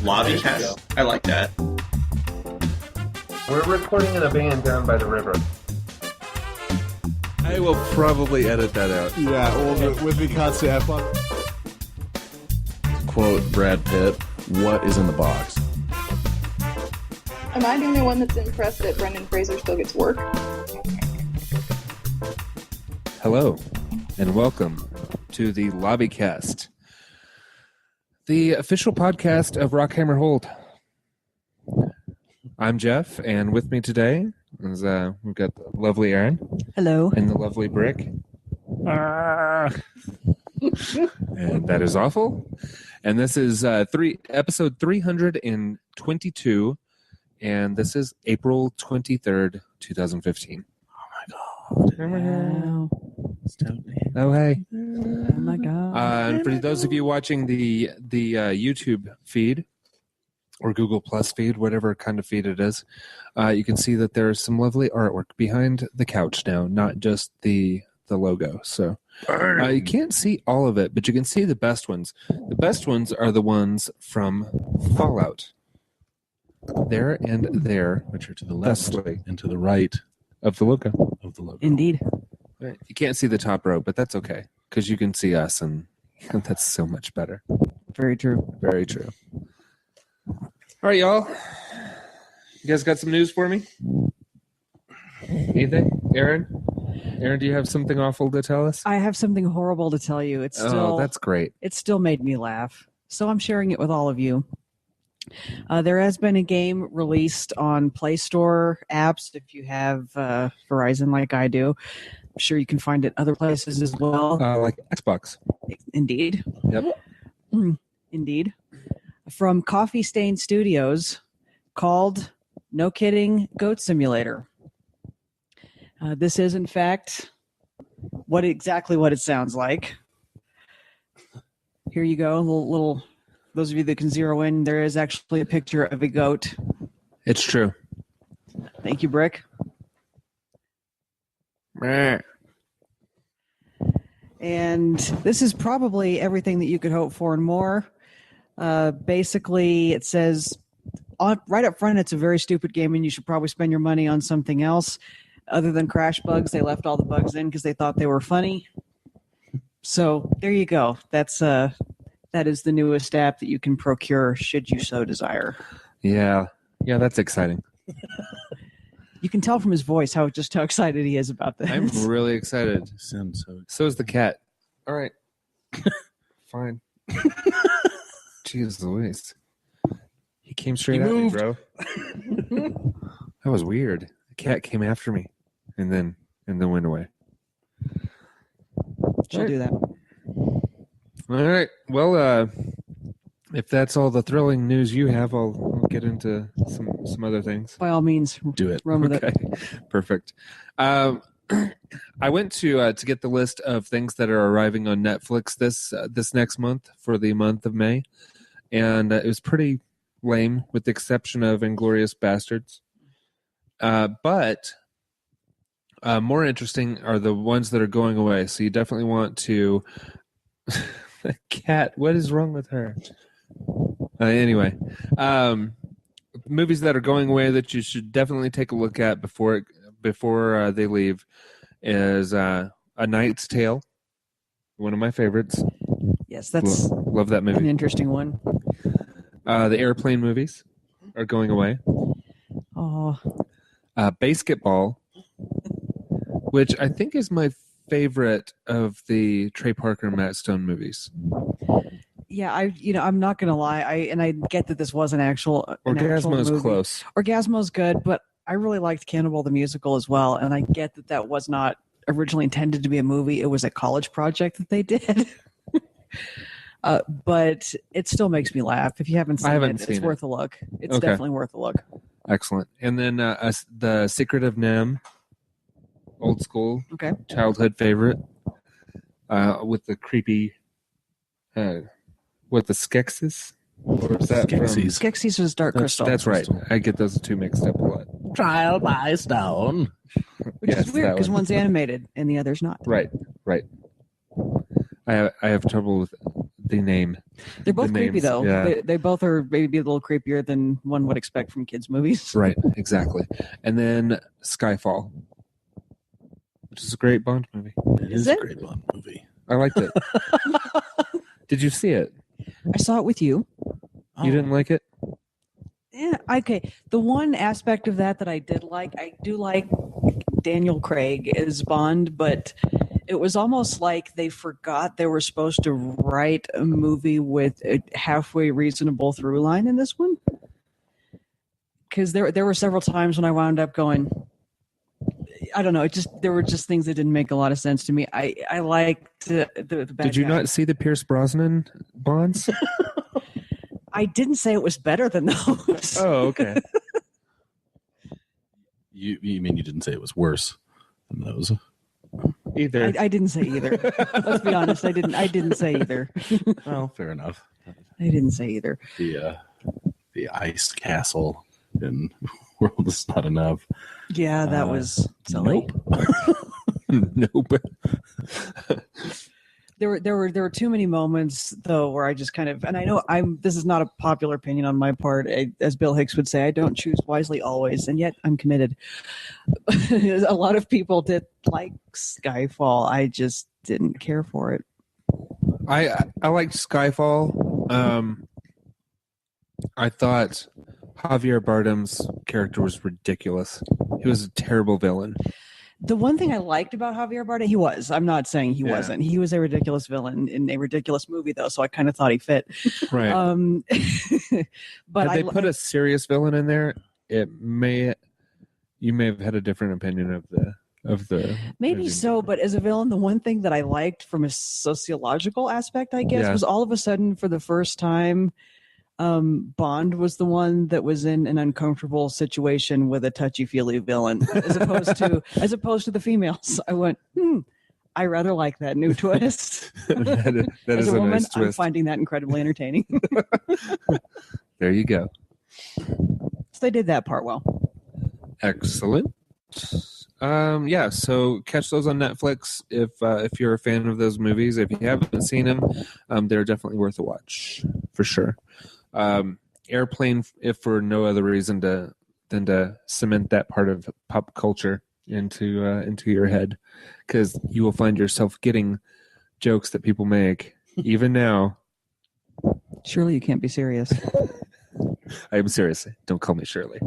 Lobbycast. I like that. We're recording in a van down by the river. I will probably edit that out. Yeah, well, with the constant F-bomb. Quote Brad Pitt, what is in the box? Am I the only one that's impressed that Brendan Fraser still gets work? Hello, and welcome to the Lobbycast, the official podcast of Rockhammer Hold. I'm Geoff, and with me today is we've got the lovely Erin. Hello. And the lovely Brick. And that is awful. And this is episode 322, and this is April 23rd, 2015. Wow. Oh, hey. Oh, my God. And for those of you watching the YouTube feed or Google Plus feed, whatever kind of feed it is, you can see that there's some lovely artwork behind the couch now, not just the logo. So you can't see all of it, but you can see the best ones. The best ones are the ones from Fallout. There and there, which are to the left and to the right of the logo. Indeed. Right. You can't see the top row, but that's okay because you can see us, and that's so much better. Very true. Very true. All right, y'all. You guys got some news for me? Anything? Erin, do you have something awful to tell us? I have something horrible to tell you. It's still, that's great. It still made me laugh. So I'm sharing it with all of you. There has been a game released on Play Store apps if you have Verizon like I do. I'm sure you can find it other places as well. Like Xbox. Indeed. Yep. Indeed. From Coffee Stain Studios called, no kidding, Goat Simulator. This is, in fact, exactly what it sounds like. Here you go, little. Those of you that can zero in, there is actually a picture of a goat. It's true. Thank you, Brick. And this is probably everything that you could hope for and more. Basically, it says right up front, it's a very stupid game, and you should probably spend your money on something else. Other than crash bugs, they left all the bugs in because they thought they were funny. So there you go. That is the newest app that you can procure should you so desire. Yeah, that's exciting. You can tell from his voice how excited he is about this. I'm really excited. So is the cat. All right. Fine. Jeez Louise. He came straight at me, bro. That was weird. The cat came after me and then went away. She'll do that. All right. Well, if that's all the thrilling news you have, I'll get into some other things. By all means, do it. Run with it. Perfect. I went to get the list of things that are arriving on Netflix this next month for the month of May, and it was pretty lame, with the exception of Inglourious Bastards. But more interesting are the ones that are going away. So you definitely want to. The cat, what is wrong with her? Anyway, movies that are going away that you should definitely take a look at before they leave is A Knight's Tale, one of my favorites. Yes, that's love that movie. An interesting one. The Airplane movies are going away. Oh, Basketball, which I think is my favorite of the Trey Parker and Matt Stone movies. Yeah, I'm not gonna lie. I get that this was an actual Orgasmo's movie. Close. Orgasmo's good, but I really liked Cannibal the Musical as well, and I get that was not originally intended to be a movie. It was a college project that they did. But it still makes me laugh. If you haven't seen it, it's worth a look. It's definitely worth a look. Excellent. And then The Secret of NIMH. Old school, childhood favorite, with the creepy, with the Skeksis. Or is that Skeksis? Skeksis was Dark Crystal. That's right. I get those two mixed up a lot. Trial by Stone. Which is weird because one's animated and the other's not. Right. I have trouble with the name They're both The creepy, names, though. yeah. They both are maybe a little creepier than one would expect from kids' movies. Right, exactly. And then Skyfall, which is a great Bond movie. It Is is it? a great Bond movie. I liked it. Did you see it? I saw it with you. You didn't like it? Yeah, okay. The one aspect of that I did like, I do like Daniel Craig as Bond, but it was almost like they forgot they were supposed to write a movie with a halfway reasonable through line in this one. Because there were several times when I wound up going, I don't know, there were just things that didn't make a lot of sense to me. I liked the bad Did you guy. not see the Pierce Brosnan Bonds? I didn't say it was better than those. Oh, okay. You mean you didn't say it was worse than those? Either. I didn't say either. Let's be honest. I didn't say either. Well, fair enough. I didn't say either. The ice castle in World Is Not Enough. Yeah, that was silly. Nope. There were too many moments though where I just kind of, and I know this is not a popular opinion on my part, as Bill Hicks would say, I don't choose wisely always, and yet I'm committed. A lot of people did like Skyfall. I just didn't care for it. I liked Skyfall. I thought Javier Bardem's character was ridiculous. He was a terrible villain. The one thing I liked about Javier Bardem, I'm not saying he wasn't. He was a ridiculous villain in a ridiculous movie, though, so I kind of thought he fit. Right. But Had they put a serious villain in there, you may have had a different opinion of the maybe movie. so, but as a villain, the one thing that I liked from a sociological aspect, I guess, was all of a sudden, for the first time, Bond was the one that was in an uncomfortable situation with a touchy-feely villain, as opposed to the females. I went, I rather like that new twist. that As is a woman, nice I'm twist. finding that incredibly entertaining. There you go. So they did that part well. Excellent. So catch those on Netflix if you're a fan of those movies. If you haven't seen them, they're definitely worth a watch for sure. Airplane, if for no other reason than to cement that part of pop culture into your head, because you will find yourself getting jokes that people make even now. Surely you can't be serious. I am serious. Don't call me Shirley.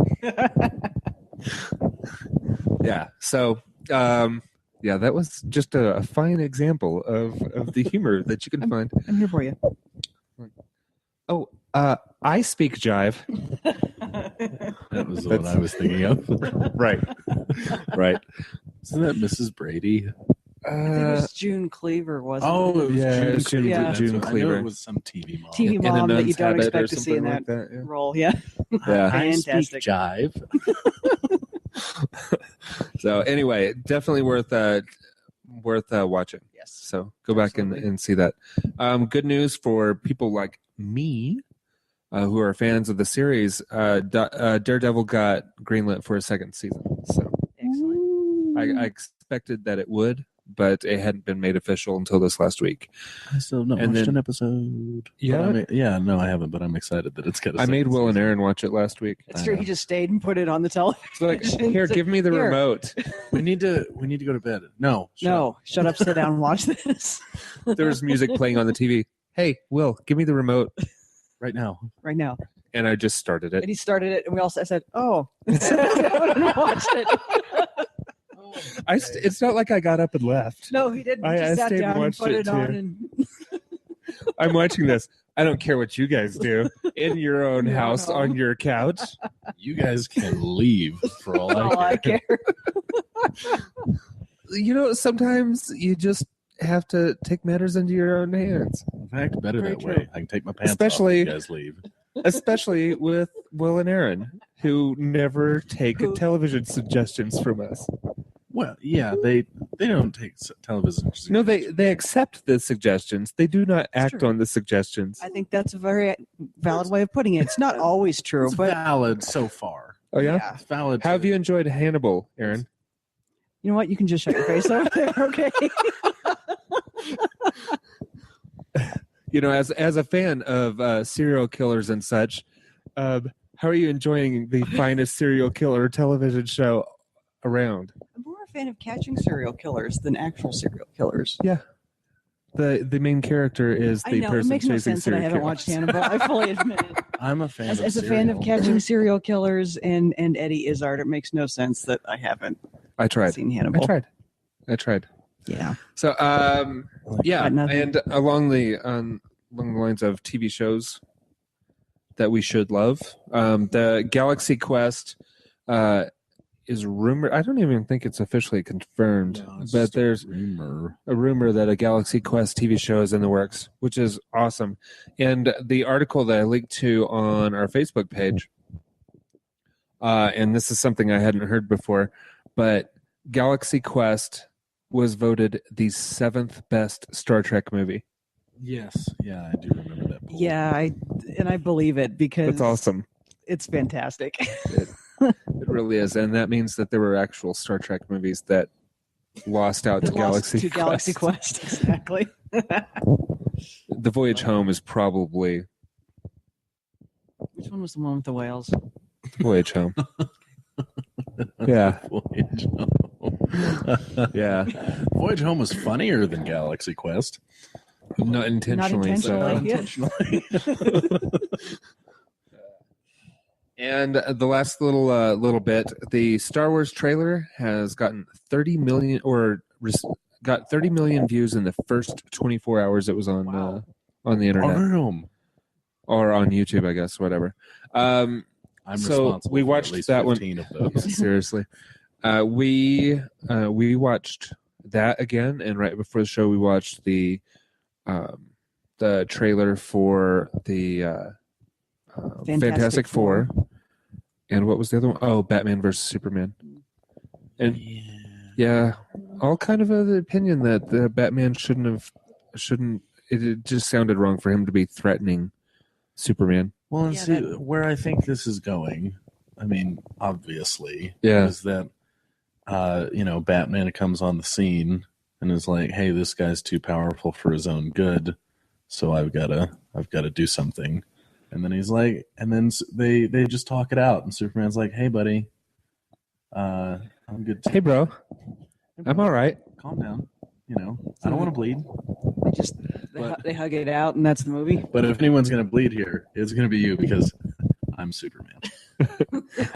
Yeah. So, that was just a fine example of the humor that you can find. I'm here for you. Oh, I speak jive. That was what I was thinking of. Right. Right. Isn't that Mrs. Brady? I think it was June Cleaver, wasn't it? Oh, it was Yeah, June June- Cleaver. June That's what- I Cleaver. knew it was some TV mom. TV In a mom that you Nun's don't Habit or expect to see in something that like that, yeah. role. Yeah. Yeah. I speak Fantastic. jive. So anyway, definitely worth watching. Yes. So go back and see that. Good news for people like me who are fans of the series. Daredevil got greenlit for a second season. So Excellent. I expected that it would, but it hadn't been made official until this last week. I still have not And watched then- an episode. Yeah? No, I haven't, but I'm excited that it's got a I made second Will and season. Erin watch it last week. It's true. He just stayed and put it on the television. It's like, here, give me the Here. remote. We need to go to bed. No. Shut up, sit down, and watch this There was music playing on the TV. Hey, Will, give me the remote. Right now. right now. And I just started it. And he started it, and we all said, "Oh," sat down and watched it. It's not like I got up and left. No, he didn't. He I just sat stayed and down and watched put it it on, too. and I'm watching this. I don't care what you guys do in your own No, house no. on your couch. You guys can leave for all all I I care. care. You know, sometimes you just have to take matters into your own hands, In fact, better Very that true. way. I can take my pants Especially- off if you guys leave. especially with Will and Erin, who never take Who- television suggestions from us. Well, yeah, they don't take television. No, they accept the suggestions. They do not act true. on the suggestions. I think that's a very valid way of putting it. It's not always true, It's but valid so far. Oh, yeah? It's valid. How have you enjoyed Hannibal, Erin? you know what? You can just shut your face over there, okay? as a fan of serial killers and such, how are you enjoying the finest serial killer television show around? I'm more a fan of catching serial killers than actual serial killers. Yeah. The main character is the I know, it person makes no chasing sense that I serial haven't killers. watched Hannibal. I fully admit it. I'm a fan As a fan of catching serial killers and Eddie Izzard, it makes no sense that I haven't I tried. seen Hannibal. I tried. Yeah. So, yeah, Got nothing. and along the lines of TV shows that we should love, the Galaxy Quest is rumored. I don't even think it's officially confirmed, but there's a rumor that a Galaxy Quest TV show is in the works, which is awesome. And the article that I linked to on our Facebook page, and this is something I hadn't heard before, but Galaxy Quest was voted the 7th best Star Trek movie. Yes, yeah, I do remember that. Poll. Yeah, I believe it because That's awesome. It's fantastic. It really is, and that means that there were actual Star Trek movies that lost out to Galaxy Quest. Exactly. The Voyage Home is probably Which one was the one with the whales? the Voyage Home. Yeah, Voyage Home. yeah. Voyage Home was funnier than Galaxy Quest. Not intentionally. Not So. intentionally. And the last little bit, the Star Wars trailer has gotten 30 million got 30 million views in the first 24 hours it was on the internet or on YouTube, I guess, whatever. I'm so responsible we for watched at least that 15 one. of those. Seriously, we watched that again, and right before the show, we watched the trailer for the Fantastic Four. And what was the other one? Oh, Batman versus Superman. And yeah, all kind of the opinion that the Batman shouldn't. It just sounded wrong for him to be threatening Superman. Well, and Yeah, see, where I think this is going, I mean, obviously, Yeah. is that, Batman comes on the scene and is like, hey, this guy's too powerful for his own good, so I've got to do something. And then he's like, and then they just talk it out, and Superman's like, hey, buddy, I'm good. Hey, bro, I'm all right. Calm down. I don't want to bleed. They hug it out, and that's the movie. But if anyone's going to bleed here, it's going to be you because I'm Superman.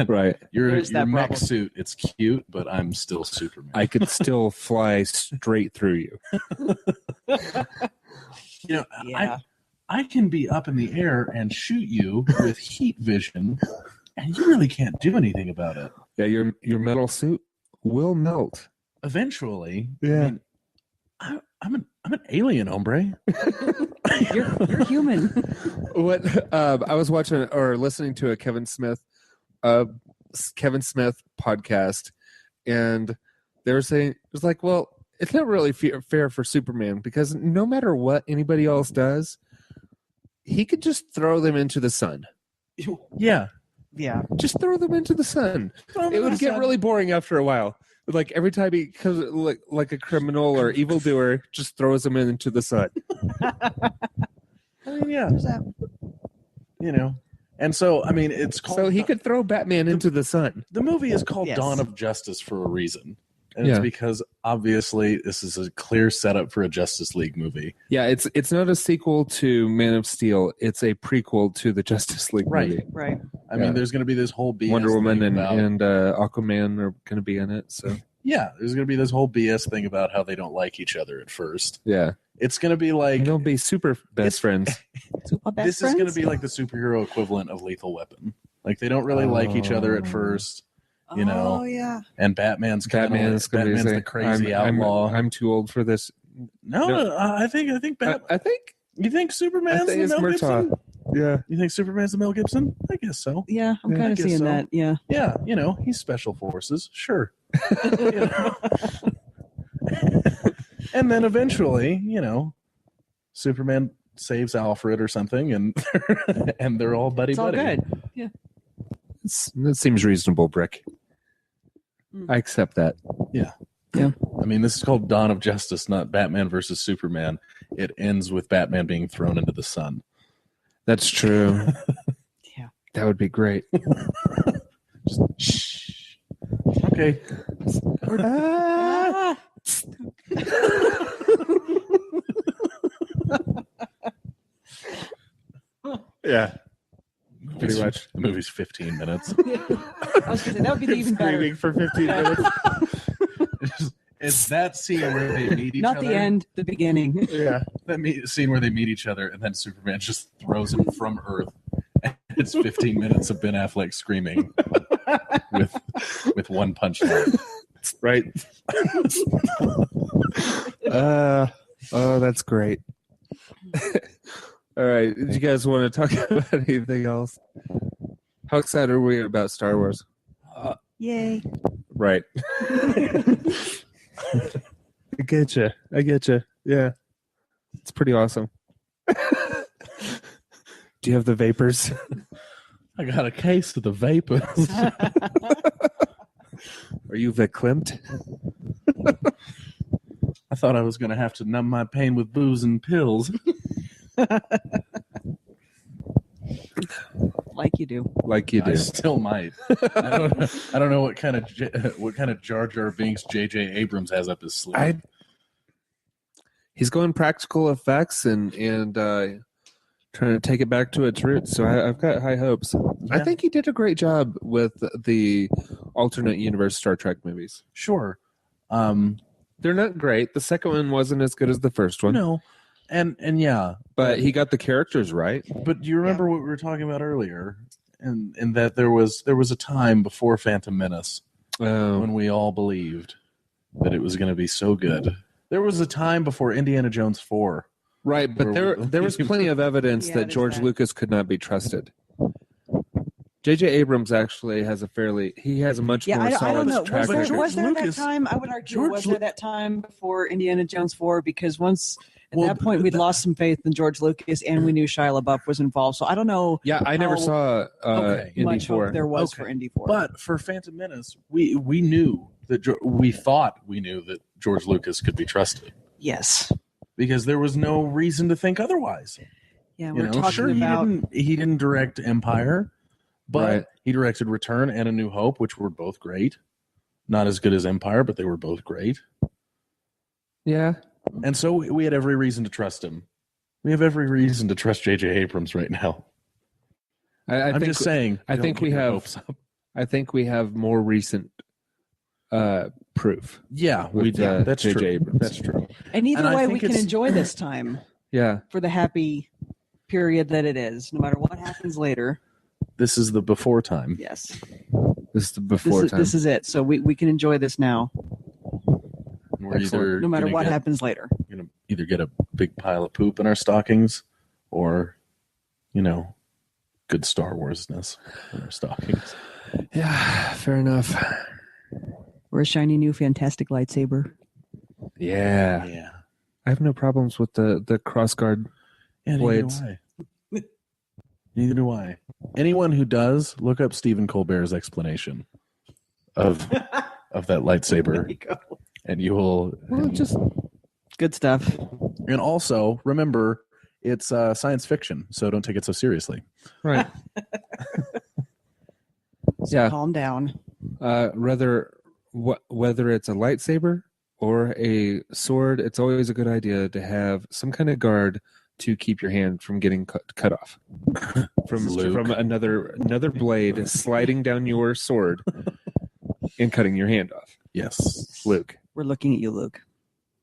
Right. Your There's that mech problem. suit, it's cute, but I'm still Superman. I could still fly straight through you. Yeah. I can be up in the air and shoot you with heat vision, and you really can't do anything about it. Yeah, your metal suit will melt. Eventually, Yeah. I'm an alien, hombre. You're human. What I was watching or listening to a Kevin Smith podcast, and they were saying it was like, well, it's not really fair for Superman because no matter what anybody else does, he could just throw them into the sun. Yeah. Yeah. Just throw them into the sun. It would get really boring after a while. Like every time he comes, like a criminal or evildoer, just throws them into the sun. I mean, yeah. And so, I mean, it's called. So he could throw Batman into the sun. The movie is called Yes. Dawn of Justice for a reason. And Yeah. it's because obviously this is a clear setup for a Justice League movie. Yeah, it's not a sequel to Man of Steel. It's a prequel to the Justice League Right. movie. Right. I mean, there's going to be this whole BS Wonder Woman thing and about, Aquaman are going to be in it. So yeah, there's going to be this whole BS thing about how they don't like each other at first. yeah, It's going to be like they'll be super best friends. this is going to be like the superhero equivalent of Lethal Weapon. Like they don't really like each other at first, Oh yeah. And Batman's gonna be the crazy I'm, outlaw. I'm too old for this. No, I think I think you think Superman's the it's Mel Gibson. Murtaugh. Yeah, You think Superman's the Mel Gibson? I guess so. Yeah, I'm Yeah, kind I of guess seeing so. that. Yeah. Yeah, he's special forces, sure. And then eventually, Superman saves Alfred or something, and and they're all buddy It's all buddy. good. Yeah. that seems reasonable, Brick. I accept that. I mean, this is called Dawn of Justice, not Batman versus Superman. it ends with Batman being thrown into the sun. That's true. Yeah. That would be great. Shh. Okay. Ah! Yeah. Pretty much. The movie's 15 minutes. I was gonna say, that would be even better. Screaming for 15 minutes. It's that scene where they meet each Not other. the end, the beginning. Yeah. That scene where they meet each other and then Superman just throws him from Earth. And it's 15 minutes of Ben Affleck screaming with one punchline. Right. Oh, that's great. All right. Did you guys want to talk about anything else? How excited are we about Star Wars? Yay. Right. I get you. Yeah. It's pretty awesome. Do you have the vapors? I got a case of the vapors. Are you verklempt? I thought I was going to have to numb my pain with booze and pills. Like you do. Like you I do. still might. I don't know what kind of Jar Jar Binks J.J. Abrams has up his sleeve. He's going practical effects and trying to take it back to its roots. So I've got high hopes. I think he did a great job with the alternate universe Star Trek movies. Sure. They're not great. The second one wasn't as good as the first one. No. And yeah. But he got the characters right. But do you remember what we were talking about earlier? And that there was a time before Phantom Menace when we all believed that it was going to be so good. There was a time before Indiana Jones 4. Right, but there was plenty of evidence Yeah, that there's George that. Lucas could not be trusted. J.J. Abrams actually has a much more I solid don't know. track Was record. there Lucas- that time? I would argue, George was there that time before Indiana Jones 4? Because once at that point we'd lost some faith in George Lucas, and we knew Shia LaBeouf was involved. So I don't know. Yeah, I never how saw Indy much 4. hope there was Okay. for Indy 4. But for Phantom Menace, we knew that we thought we knew that George Lucas could be trusted yes, because there was no reason to think otherwise. yeah, we're talking Sure, about. he didn't direct Empire, but Right. he directed Return and A New Hope, which were both great. Not as good as Empire, but they were both great. Yeah. And so we had every reason to trust him. We have every reason to trust J.J. Abrams right now. I'm just saying. I don't think get we your have- hopes up. I think we have more recent proof. Yeah, with, that's J.J. true. Abrams. That's true. And either And I way, think we can it's- enjoy this time Yeah. for the happy period that it is, no matter what happens later. This is the before time. Yes, This is the before time. this is it. So we can enjoy this now, We're Excellent. no matter what happens later. Gonna either get a big pile of poop in our stockings, or good Star Warsness in our stockings. Yeah, fair enough. Or a shiny new fantastic lightsaber. Yeah. Yeah. I have no problems with the cross guard. Yeah, Blades. Neither do I. Anyone who does, look up Stephen Colbert's explanation of that lightsaber, and you will. Well, just Good stuff. And also remember, it's science fiction, so don't take it so seriously. right. So Yeah. calm down. Whether it's a lightsaber or a sword, it's always a good idea to have some kind of guard to keep your hand from getting cut off from Luke. another blade sliding down your sword and cutting your hand off. Yes. Luke. We're looking at you, Luke.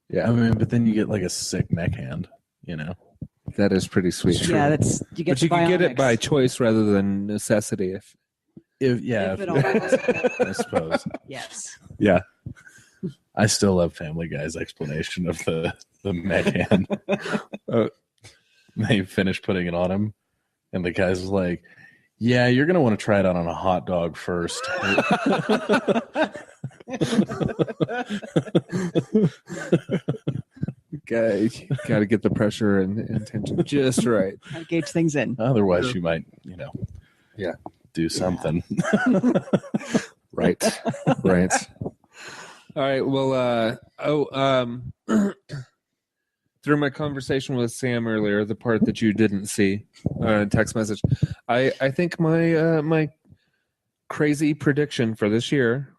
Yeah, I mean, but then you get like a sick mech hand, that is pretty sweet. Yeah, that's you get. But you the can get it bionics. by choice rather than necessity. If If it all goes I suppose. Yes. Yeah. I still love Family Guy's explanation of the mech hand. They finish putting it on him, and the guy's like, "Yeah, you're gonna want to try it out on a hot dog first." Got to get the pressure and tension just right. Gotta gauge things in. Otherwise, you might, Yeah. do something. Right. Right. All right. Well, 3 through my conversation with Sam earlier, the part that you didn't see, text message, I think my my crazy prediction for this year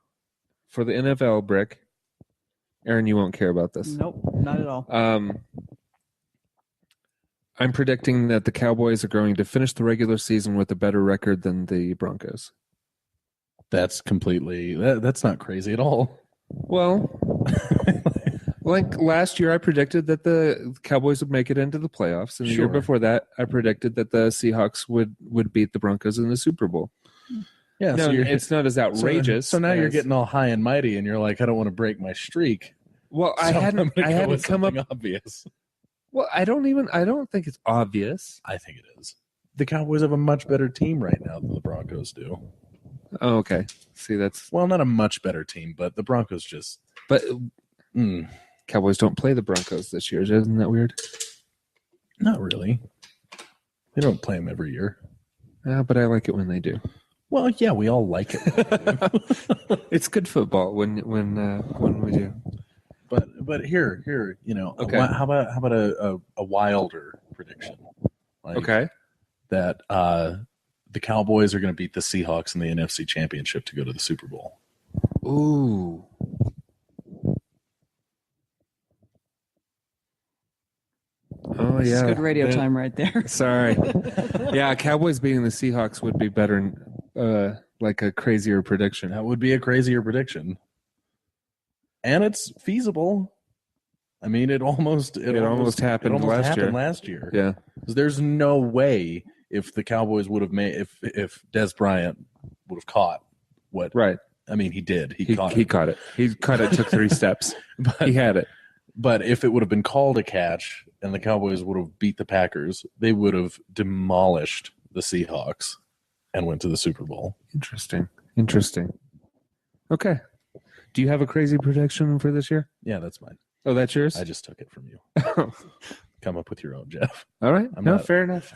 for the NFL, Brick. Erin, you won't care about this. Nope, not at all. I'm predicting that the Cowboys are going to finish the regular season with a better record than the Broncos. That's completely that's not crazy at all. Well, like last year, I predicted that the Cowboys would make it into the playoffs, and the year before that, I predicted that the Seahawks would beat the Broncos in the Super Bowl. Yeah, No, so it's not as outrageous. So now you're getting all high and mighty, and you're like, I don't want to break my streak. Well, So I I'm hadn't gonna go with come up. something obvious. Well, I don't think it's obvious. I think it is. The Cowboys have a much better team right now than the Broncos do. Oh, okay. See, that's Well, not a much better team, but the Broncos just. but Cowboys don't play the Broncos this year. Isn't that weird? Not really. They don't play them every year. But I like it when they do. Well, yeah, we all like it. It's good football when we do. But here, you know, Okay. how about a wilder prediction? Like Okay. that the Cowboys are going to beat the Seahawks in the NFC Championship to go to the Super Bowl. Ooh. Oh This is yeah. good radio Then- time right there. Sorry. Yeah, Cowboys beating the Seahawks would be better, like a crazier prediction. That would be a crazier prediction, and it's feasible. I mean, it almost happened last year. Last year, Yeah. 'Cause there's no way if the Cowboys would have made if Des Bryant would have caught what. Right. I mean, he did. He caught He it. caught it. He caught it. Took 3 steps. But, He had it. but if it would have been called a catch and the Cowboys would have beat the Packers, they would have demolished the Seahawks and went to the Super Bowl. Interesting. Okay. Do you have a crazy prediction for this year? Yeah, that's mine. Oh, that's yours? I just took it from you. Come up with your own, Geoff. All right. I'm No, not- fair enough.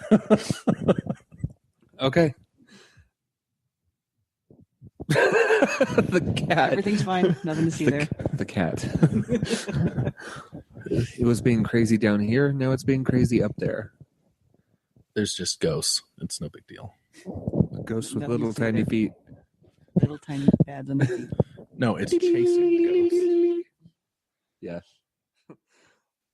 Okay. The cat. Everything's fine. Nothing to see there. The cat. It was being crazy down here. Now it's being crazy up there. There's just ghosts. It's no big deal. A ghost with Nothing little to see tiny there. feet. Little tiny pads on the feet. No, it's chasing ghosts. Yeah.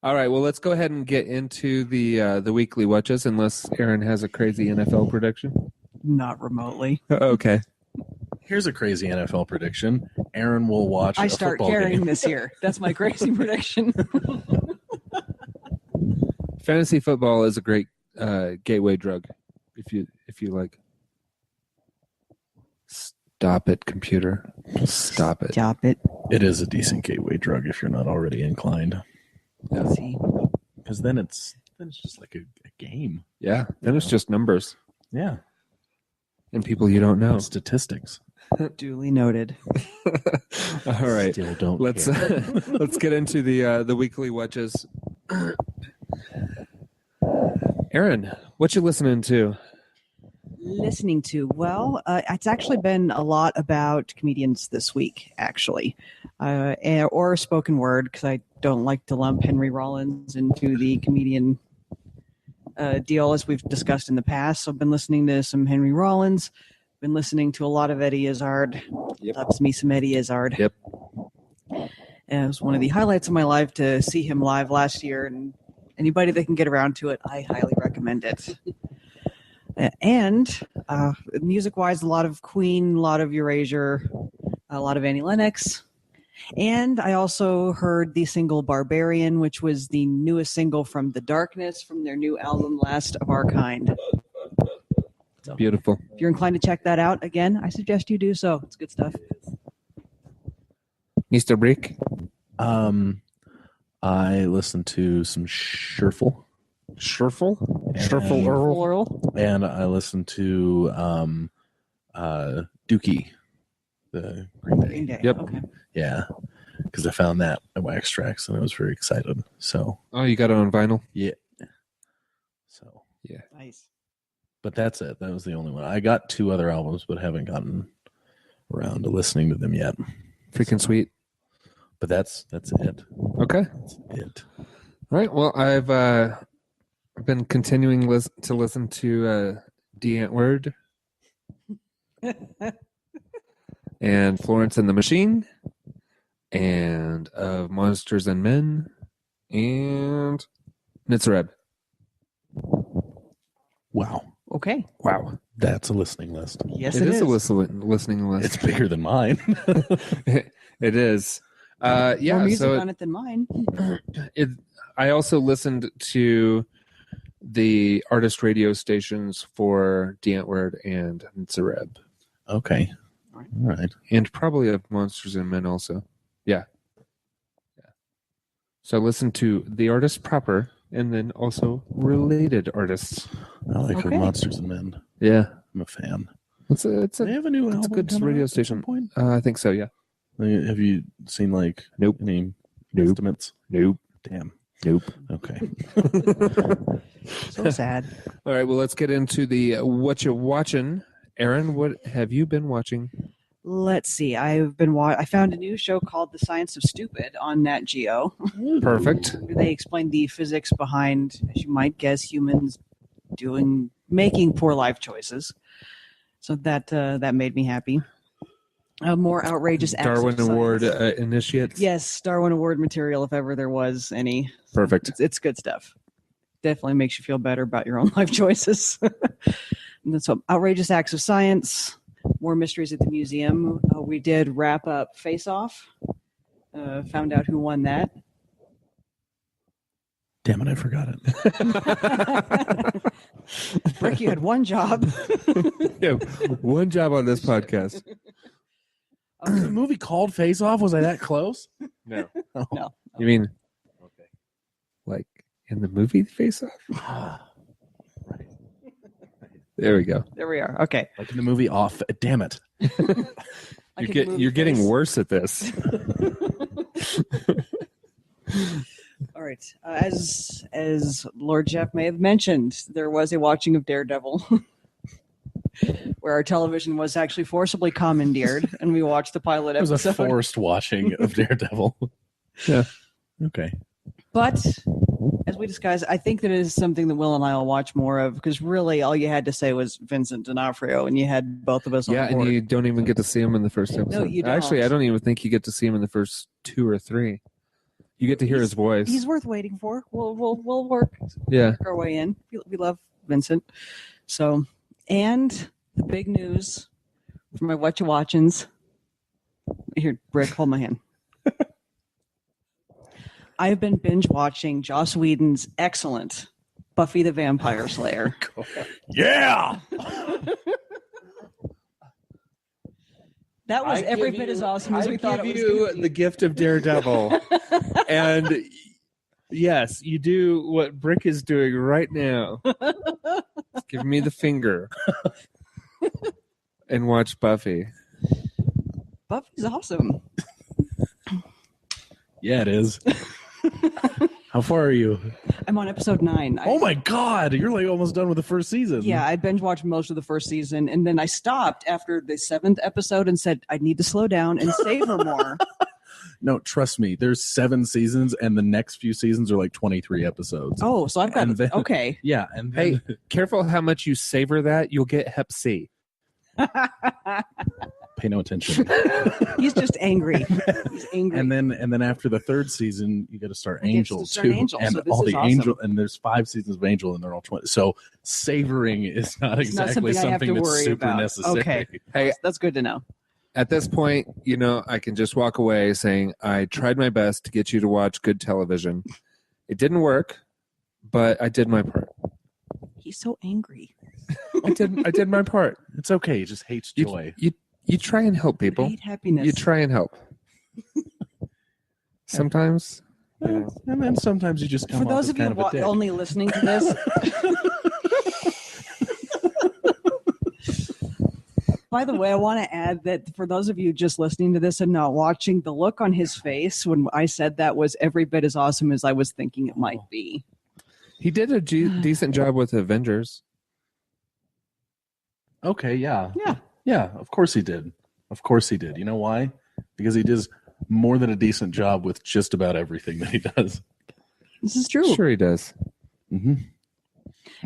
All right. Well, let's go ahead and get into the weekly watches, unless Erin has a crazy NFL prediction. Not remotely. Okay. Here's a crazy NFL prediction. Erin will watch I a start football carrying game. this year. That's my crazy prediction. Fantasy football is a great gateway drug. If you like. Stop it, computer. Stop it. Stop it. It is a decent gateway drug if you're not already inclined. See. Because then it's just like a game. Yeah. Then it's just numbers Yeah. and people you don't know. Statistics. Duly noted. All right. Still don't Let's care. let's get into the weekly watches. Erin, what you listening to? Listening to, well, it's actually been a lot about comedians this week, actually, or spoken word, because I don't like to lump Henry Rollins into the comedian deal, as we've discussed in the past. So I've been listening to some Henry Rollins, been listening to a lot of Eddie Izzard. Yep. Loves me some Eddie Izzard. Yep. And it was one of the highlights of my life to see him live last year, and anybody that can get around to it, I highly recommend it. And music-wise, a lot of Queen, a lot of Erasure, a lot of Annie Lennox. And I also heard the single Barbarian, which was the newest single from The Darkness from their new album, Last of Our Kind. So Beautiful. if you're inclined to check that out, again, I suggest you do so. It's good stuff. Mr. Brick. I listened to some Scherfel. Scherfel? Scherfel Earl. Floral. And I listened to Dookie, the Green Day. Green Day. Yep. Okay. Yeah, because I found that at Wax Tracks and I was very excited. So Oh, you got it on vinyl? yeah. So, Nice. but that's it. That was the only one. I got 2 other albums, but haven't gotten around to listening to them yet. Freaking sweet. But that's it. Okay. That's it. All right. Well, I've been continuing to listen to D. Antwoord and Florence and the Machine and of Monsters and Men and Nitzareb. Wow. Okay. Wow. That's a listening list. Yes, It is a listening list. It's bigger than mine. It is. More Yeah. music So on it than mine. I also listened to the artist radio stations for D. Antwoord and Nitzareb. Okay. All right. And probably of Monsters and Men also. Yeah. So I listened to the artist proper and then also related artists. I like Okay. Monsters and Men. Yeah. I'm a fan. It's They a have a new it's a album good coming radio out at some station. point? I think so, yeah. Have you seen Nope. any Nope. estimates? Nope. Damn. Nope. Okay. So sad. All right, well, let's get into the what you watching. Erin, what have you been watching? Let's see. I found a new show called The Science of Stupid on Nat Geo. Perfect. They explain the physics behind, as you might guess, humans making poor life choices. So that made me happy. More outrageous acts of Darwin Award science. initiates. Yes, Darwin Award material if ever there was any. Perfect. It's good stuff. Definitely makes you feel better about your own life choices. And then some outrageous acts of science, more mysteries at the museum. We did wrap up Face Off. Found out who won that. Damn it, I forgot it. Rick, you had one job. Yeah, one job on this podcast. The movie called Face Off? Was I that close? No. No. You mean Okay. like in the movie Face Off? Right. There we go. There we are. Okay. Like in the movie Off. Damn it. You're getting worse at this. All right. As Lord Geoff may have mentioned, there was a watching of Daredevil where our television was actually forcibly commandeered and we watched the pilot It was episode. a forced watching of Daredevil. Yeah. Okay. But as we discussed, I think that it is something that Will and I will watch more of because really all you had to say was Vincent D'Onofrio and you had both of us on Yeah, board. and you don't even get to see him in the first episode. you don't. Actually, I don't even think you get to see him in the first 2 or 3. You get to hear his voice. He's worth waiting for. We'll work Yeah. our way in. We love Vincent. So, and the big news for my What You Watchins. Here, Rick, hold my hand. I have been binge watching Joss Whedon's excellent Buffy the Vampire Slayer. Yeah. That was every bit as awesome as we thought it was going to be. the gift of Daredevil. And yes, you do what Brick is doing right now. Give me the finger and watch Buffy. Buffy's awesome. Yeah, it is. How far are you? I'm on episode 9. Oh my God. You're like almost done with the first season. Yeah, I binge watched most of the first season, and then I stopped after the 7th episode and said, I need to slow down and savor more. No, trust me. There's 7 seasons, and the next few seasons are like 23 episodes. Oh, so I've got And then- okay. Yeah, and then, Hey, careful how much you savor that. You'll get Hep C. pay no attention. He's just angry. He's angry. And then after the 3rd season, you got to start You get to Angel start too, Angel, and so this all is the awesome. Angel, and there's 5 seasons of Angel, and they're all 20. So savoring is not It's not exactly something I have to something that's worry super about. necessary. Okay. Hey, That's good to know. at this point, I can just walk away saying I tried my best to get you to watch good television. It didn't work, but I did my part. He's so angry. I did my part. It's okay. He just hates joy. You try and help people. I hate happiness. You try and help. Sometimes. And then sometimes you just come For off those as of you kind of a dick. only listening to this, by the way, I want to add that for those of you just listening to this and not watching, the look on his face when I said that was every bit as awesome as I was thinking it might be. He did a decent job with Avengers. Okay, yeah. Yeah. Yeah, of course he did. Of course he did. You know why? Because he does more than a decent job with just about everything that he does. This is true. Sure he does. Mm-hmm.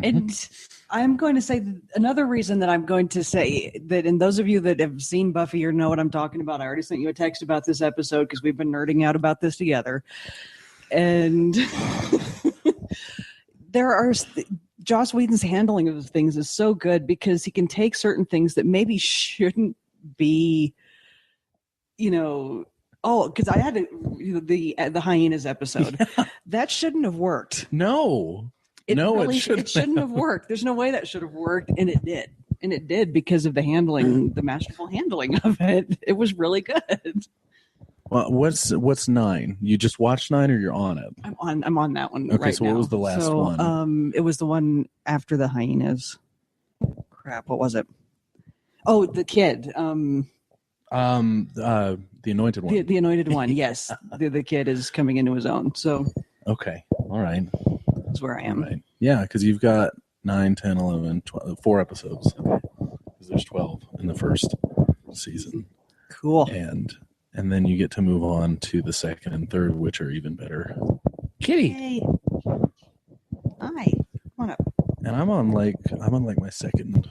And I'm going to say another reason that I'm going to say that, and those of you that have seen Buffy or know what I'm talking about, I already sent you a text about this episode because we've been nerding out about this together. And Joss Whedon's handling of things is so good because he can take certain things that maybe shouldn't be, because I had the hyenas episode. Yeah. That shouldn't have worked. No. It shouldn't. It shouldn't have worked. There's no way that should have worked, and it did. And it did because of the handling, the masterful handling of it. It was really good. Well, what's 9? You just watched 9, or you're on it? I'm on that one. Okay, right so now. what was the last one? It was the one after the hyenas. Crap, what was it? Oh, the kid. The anointed one. The anointed one. Yes, the kid is coming into his own. So Okay, all right. that's where I am. Right. Yeah, because you've got 9, 10, 11, 12, 4 episodes. Because there's 12 in the first season. Cool. And then you get to move on to the second and third, which are even better. Kitty. Hey. Hi. Come on up. And I'm on like my second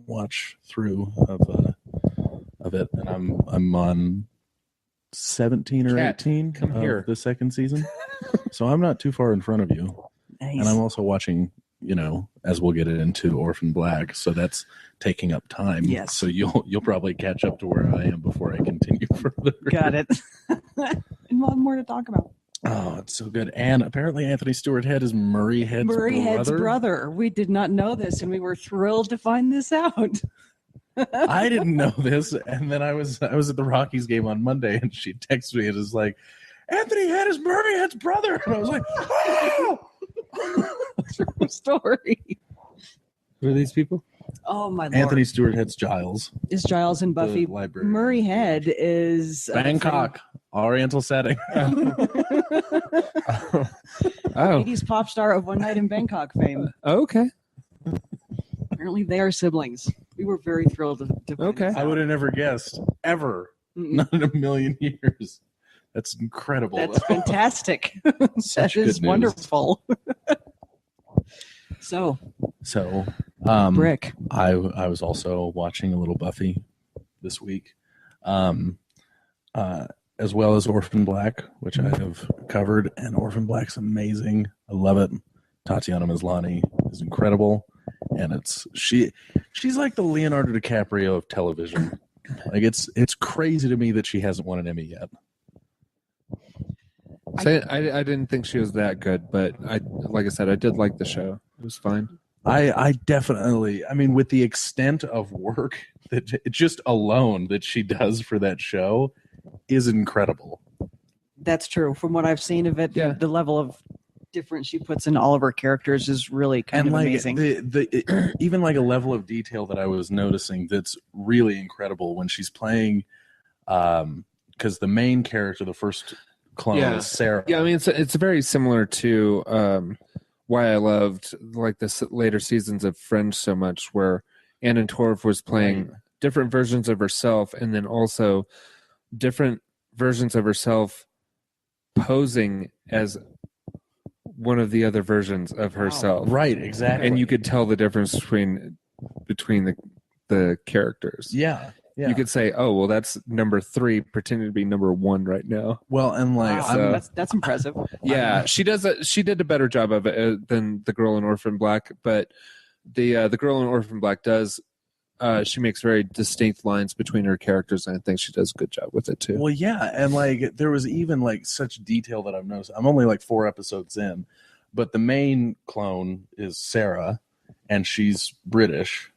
watch through of it, and I'm on 17 or Cat, 18 come of here. the second season. So I'm not too far in front of you. Nice. And I'm also watching, as we'll get into Orphan Black, so that's taking up time. Yes. So you'll probably catch up to where I am before I continue further. Got it. And we'll have more to talk about. Oh, it's so good. And apparently Anthony Stewart Head is Murray Head's Head's brother. We did not know this, and we were thrilled to find this out. I didn't know this, and then I was at the Rockies game on Monday, and she texted me and was like, "Anthony Head is Murray Head's brother," and I was like, "Oh!" True story. Who are these people? Oh my lord! Anthony Stewart Head's Giles, is Giles and Buffy. the librarian. Murray Head is Bangkok, Oriental setting. Oh, 80s pop star of One Night in Bangkok fame. okay. Apparently, they are siblings. We were very thrilled to find Okay. this I out. would have never guessed, ever. Mm-mm. Not in a million years. That's incredible. That's fantastic. Such That is good news. wonderful. So, So, Brick. I was also watching a little Buffy this week, as well as Orphan Black, which I have covered. And Orphan Black's amazing. I love it. Tatiana Maslany is incredible, and she's like the Leonardo DiCaprio of television. Like it's crazy to me that she hasn't won an Emmy yet. So I didn't think she was that good, but like I said, I did like the show. It was fine. I definitely, with the extent of work that just alone that she does for that show is incredible. That's true. From what I've seen of it, Yeah. the level of difference she puts in all of her characters is really kind of like amazing. Even like a level of detail that I was noticing that's really incredible when she's playing, because the main character, the first clone, is Sarah. Yeah, it's very similar to why I loved like the later seasons of Friends so much, where Anna Torv was playing different versions of herself, and then also different versions of herself posing as one of the other versions of herself. Right, exactly. And you could tell the difference between the characters. Yeah. You could say, "Oh, well, that's number 3 pretending to be number 1 right now." Well, and like Wow, that's impressive. Yeah, she did a better job of it than the girl in Orphan Black, but the girl in Orphan Black does. She makes very distinct lines between her characters, and I think she does a good job with it too. Well, yeah, and like there was even like such detail that I've noticed. I'm only like 4 episodes in, but the main clone is Sarah, and she's British.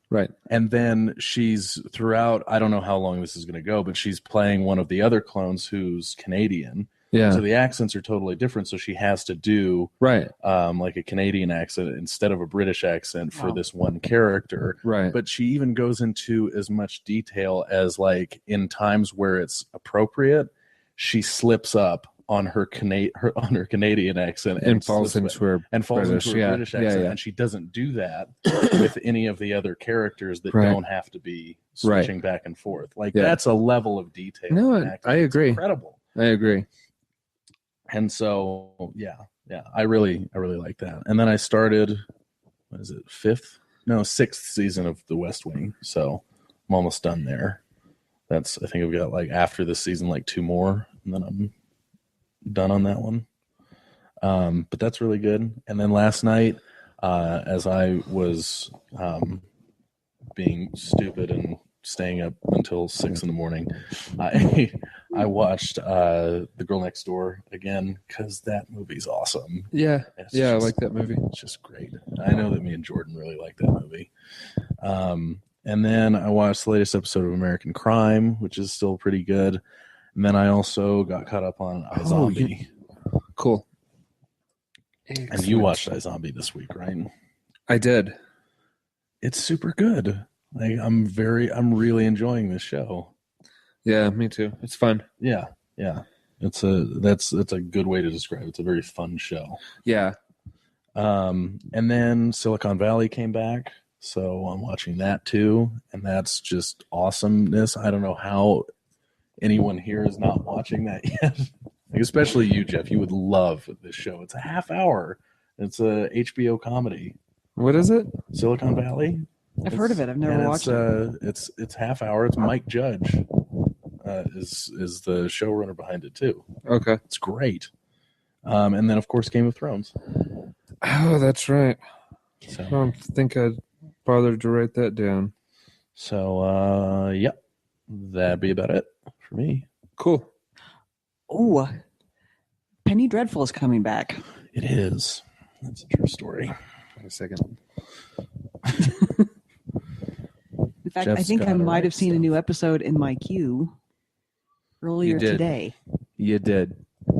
Right. And then she's throughout, I don't know how long this is going to go, but she's playing one of the other clones who's Canadian. Yeah. So the accents are totally different. So she has to do Right. like a Canadian accent instead of a British accent for this one character. Right. But she even goes into as much detail as like in times where it's appropriate, she slips up on her Canadian accent and falls into her British accent, yeah. and she doesn't do that with any of the other characters that don't have to be switching back and forth. Like that's a level of detail. No, I agree. It's incredible. I agree. And so, yeah, I really like that. And then I started, what is it, sixth season of The West Wing. So I'm almost done there. I think I've got like after this season, like 2 more, and then I'm done on that one. But that's really good. And then last night, as I was being stupid and staying up until 6 a.m, I watched The Girl Next Door again because that movie's awesome. Yeah, I like that movie. It's just great. I know that me and Jordan really like that movie. And then I watched the latest episode of American Crime, which is still pretty good. And then I also got caught up on iZombie. Cool. And you watched iZombie this week, right? I did. It's super good. Like I'm really enjoying this show. Yeah, me too. It's fun. Yeah. That's a good way to describe it. It's a very fun show. Yeah. And then Silicon Valley came back, so I'm watching that too, and that's just awesomeness. I don't know how anyone here is not watching that yet. Like, especially you, Geoff. You would love this show. It's a half hour. It's a HBO comedy. What is it? Silicon Valley. I've heard of it. I've never watched it. It's half hour. It's Mike Judge is the showrunner behind it too. Okay, it's great. And then of course Game of Thrones. Oh, that's right. So I don't think I'd bothered to write that down. So yep, that'd be about it for me. Cool. Oh, Penny Dreadful is coming back. It is. That's a true story. Wait a second. In fact, Jeff's I think got I it might right have seen a stuff. new episode in my queue earlier did. today. You did.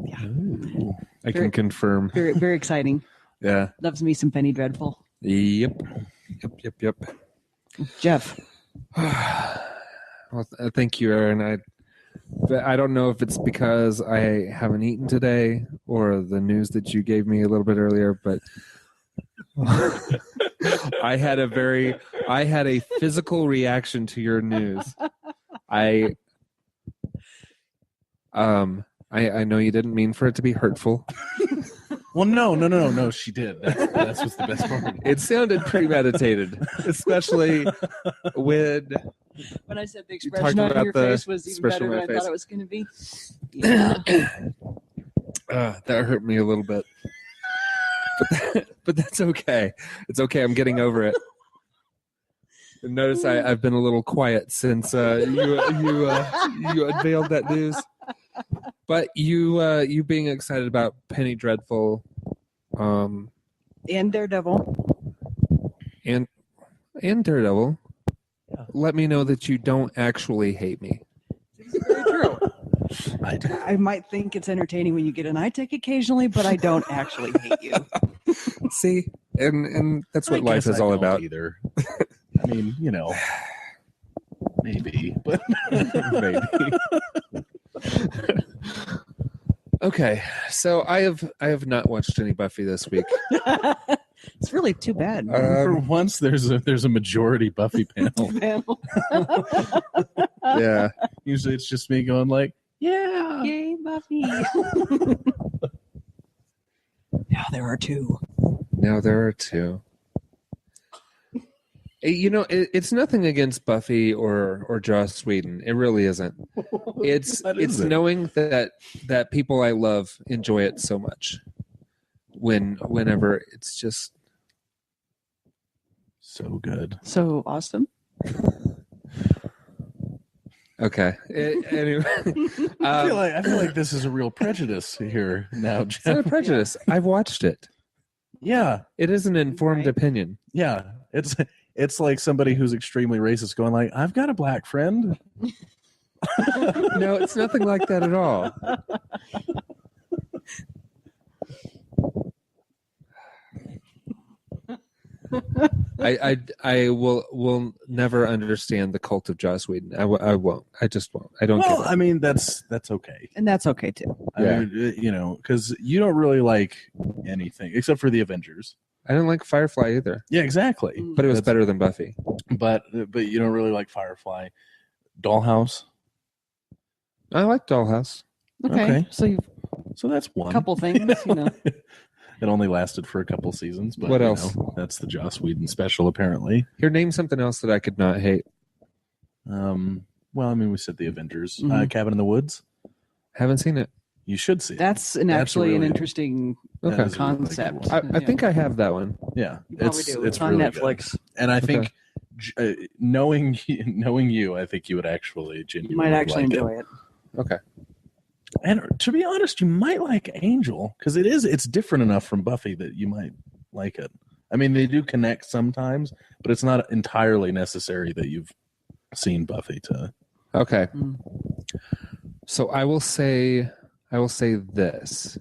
Yeah. Ooh. I can confirm. Very, very exciting. Yeah. Loves me some Penny Dreadful. Yep. Geoff. Well, thank you, Erin. I don't know if it's because I haven't eaten today or the news that you gave me a little bit earlier, but I had a physical reaction to your news. I know you didn't mean for it to be hurtful. Well, no. She did. That's what's the best part. It sounded premeditated, especially when I said the talked expression on about your the face was even expression better on than my I thought face. it was going to be. Yeah. That hurt me a little bit. But that's okay. It's okay. I'm getting over it. And notice I've been a little quiet since you unveiled that news. But you being excited about Penny Dreadful, And Daredevil. and Daredevil, Yeah. let me know that you don't actually hate me. It's very true. I do. I might think it's entertaining when you get an eye tick occasionally, but I don't actually hate you. See, and that's what I life guess is I all don't about. either. I mean, maybe, but Maybe. Okay, so I have not watched any Buffy this week. It's really too bad. for once there's a majority Buffy panel. Yeah. Usually it's just me going like, yeah. Yay, Buffy. Now there are 2. Now there are 2. It's nothing against Buffy or Joss Whedon. It really isn't. It's What is it? knowing that people I love enjoy it so much. Whenever it's just So good. So awesome. okay. Anyway, I feel like this is a real prejudice here now, it's not a Geoff. prejudice. I've watched it. Yeah, It is an informed Right. opinion. yeah. It's like somebody who's extremely racist going like, I've got a black friend. No, it's nothing like that at all. I will never understand the cult of Joss Whedon. I won't. I just won't. I don't Well, get it. I mean that's okay. And that's okay, too. Yeah. I mean, because you don't really like anything except for the Avengers. I didn't like Firefly either, Yeah, exactly. but it was That's- better than Buffy. But you don't really like Firefly. Dollhouse. I like Dollhouse. Okay. Okay. So you've So that's A one. couple things, you know. It only lasted for a couple seasons, but What else? That's the Joss Whedon special, apparently. Here, name something else that I could not hate. Well, I mean, we said the Avengers. Mhm. Cabin in the Woods. Haven't seen it. You should see it. That's an interesting that Okay. is a really good concept. one. I think I have that one. Yeah, You probably do. It's on really Netflix. good. And I think, knowing you, I think you would actually You genuinely might actually like enjoy it. Okay. And to be honest, you might like Angel because it's different enough from Buffy that you might like it. I mean, they do connect sometimes, but it's not entirely necessary that you've seen Buffy to. Okay. Mm. So I will say this.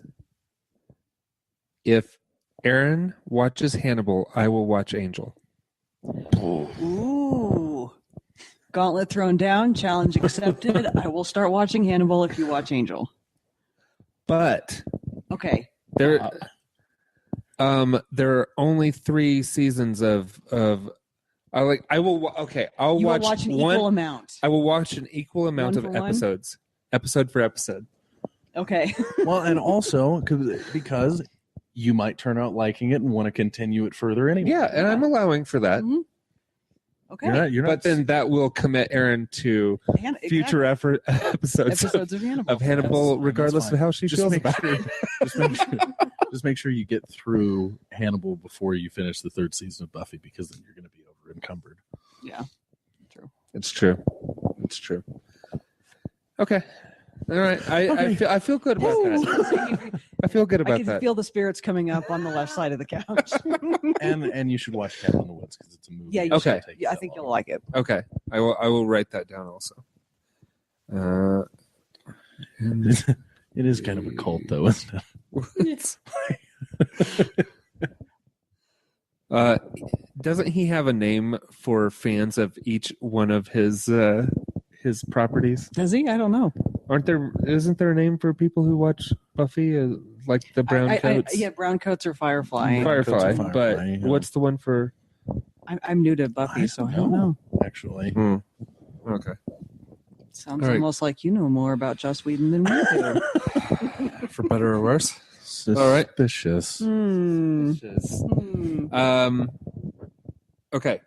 If Erin watches Hannibal, I will watch Angel. Ooh. Gauntlet thrown down, challenge accepted. I will start watching Hannibal if you watch Angel. But Okay. there are only 3 seasons of I'll You will watch an equal amount. I will watch an equal amount One of for one? episodes. Episode for episode. Okay. Well, and also because you might turn out liking it and want to continue it further anyway. Yeah, and I'm allowing for that. Mhm. Okay. You're not, But then that will commit Erin to future episodes episodes of Hannibal. of Hannibal, That's regardless fine. of how she feels about it. Just make sure you get through Hannibal before you finish the 3rd season of Buffy, because then you're going to be over encumbered. Yeah. It's true. It's true. Okay. All right. I feel good about that. I feel good I about can that. feel the spirits coming up on the left side of the couch. And you should watch Cabin in the Woods because it's a movie. Yeah, you Okay. should. Yeah, I think you'll like it. Okay. I will write that down also. It is kind of a cult, though, isn't it? Doesn't he have a name for fans of each one of his properties? Does he? I don't know. Isn't there a name for people who watch Buffy, like the brown coats? Yeah, brown coats or Firefly. Firefly. Firefly, But yeah. what's the one for? I'm new to Buffy, so I don't know. Actually. Okay. Sounds All right. almost like you know more about Joss Whedon than we do. For better or worse. All right. Suspicious. Hmm. Okay.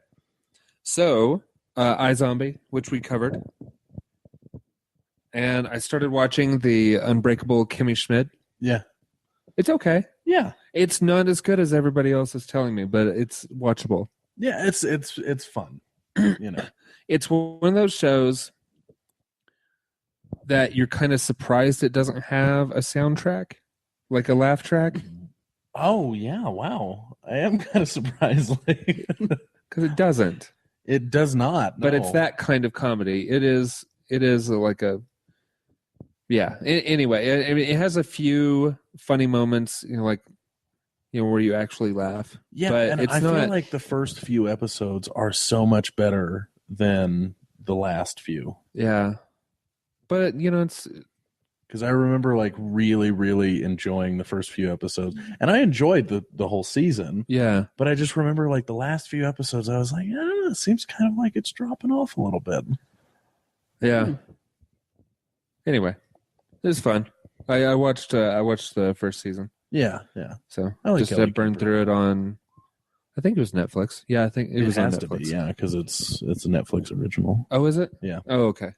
So, iZombie, which we covered. And I started watching the Unbreakable Kimmy Schmidt. Yeah. It's okay. Yeah. It's not as good as everybody else is telling me, but it's watchable. Yeah, it's fun. You know. It's one of those shows that you're kind of surprised it doesn't have a soundtrack, like a laugh track, Oh yeah, wow. I am kind of surprised. because it doesn't. It does not. But no. it's that kind of comedy. It is like a anyway, I mean, it has a few funny moments, where you actually laugh. Yeah, but and it's I not feel like the first few episodes are so much better than the last few. Yeah. But it's Because I remember really, really enjoying the first few episodes, and I enjoyed the whole season. yeah. But I just remember the last few episodes, I was like, I don't know, it seems kind of like it's dropping off a little bit. Yeah. Anyway, it was fun. I watched the first season. Yeah, yeah. So I like just Kelly burned Cooper. through it on, I think it was Netflix. Yeah, I think it was on has to Netflix. be, yeah, because it's a Netflix original. Oh, is it? Yeah. Oh, okay.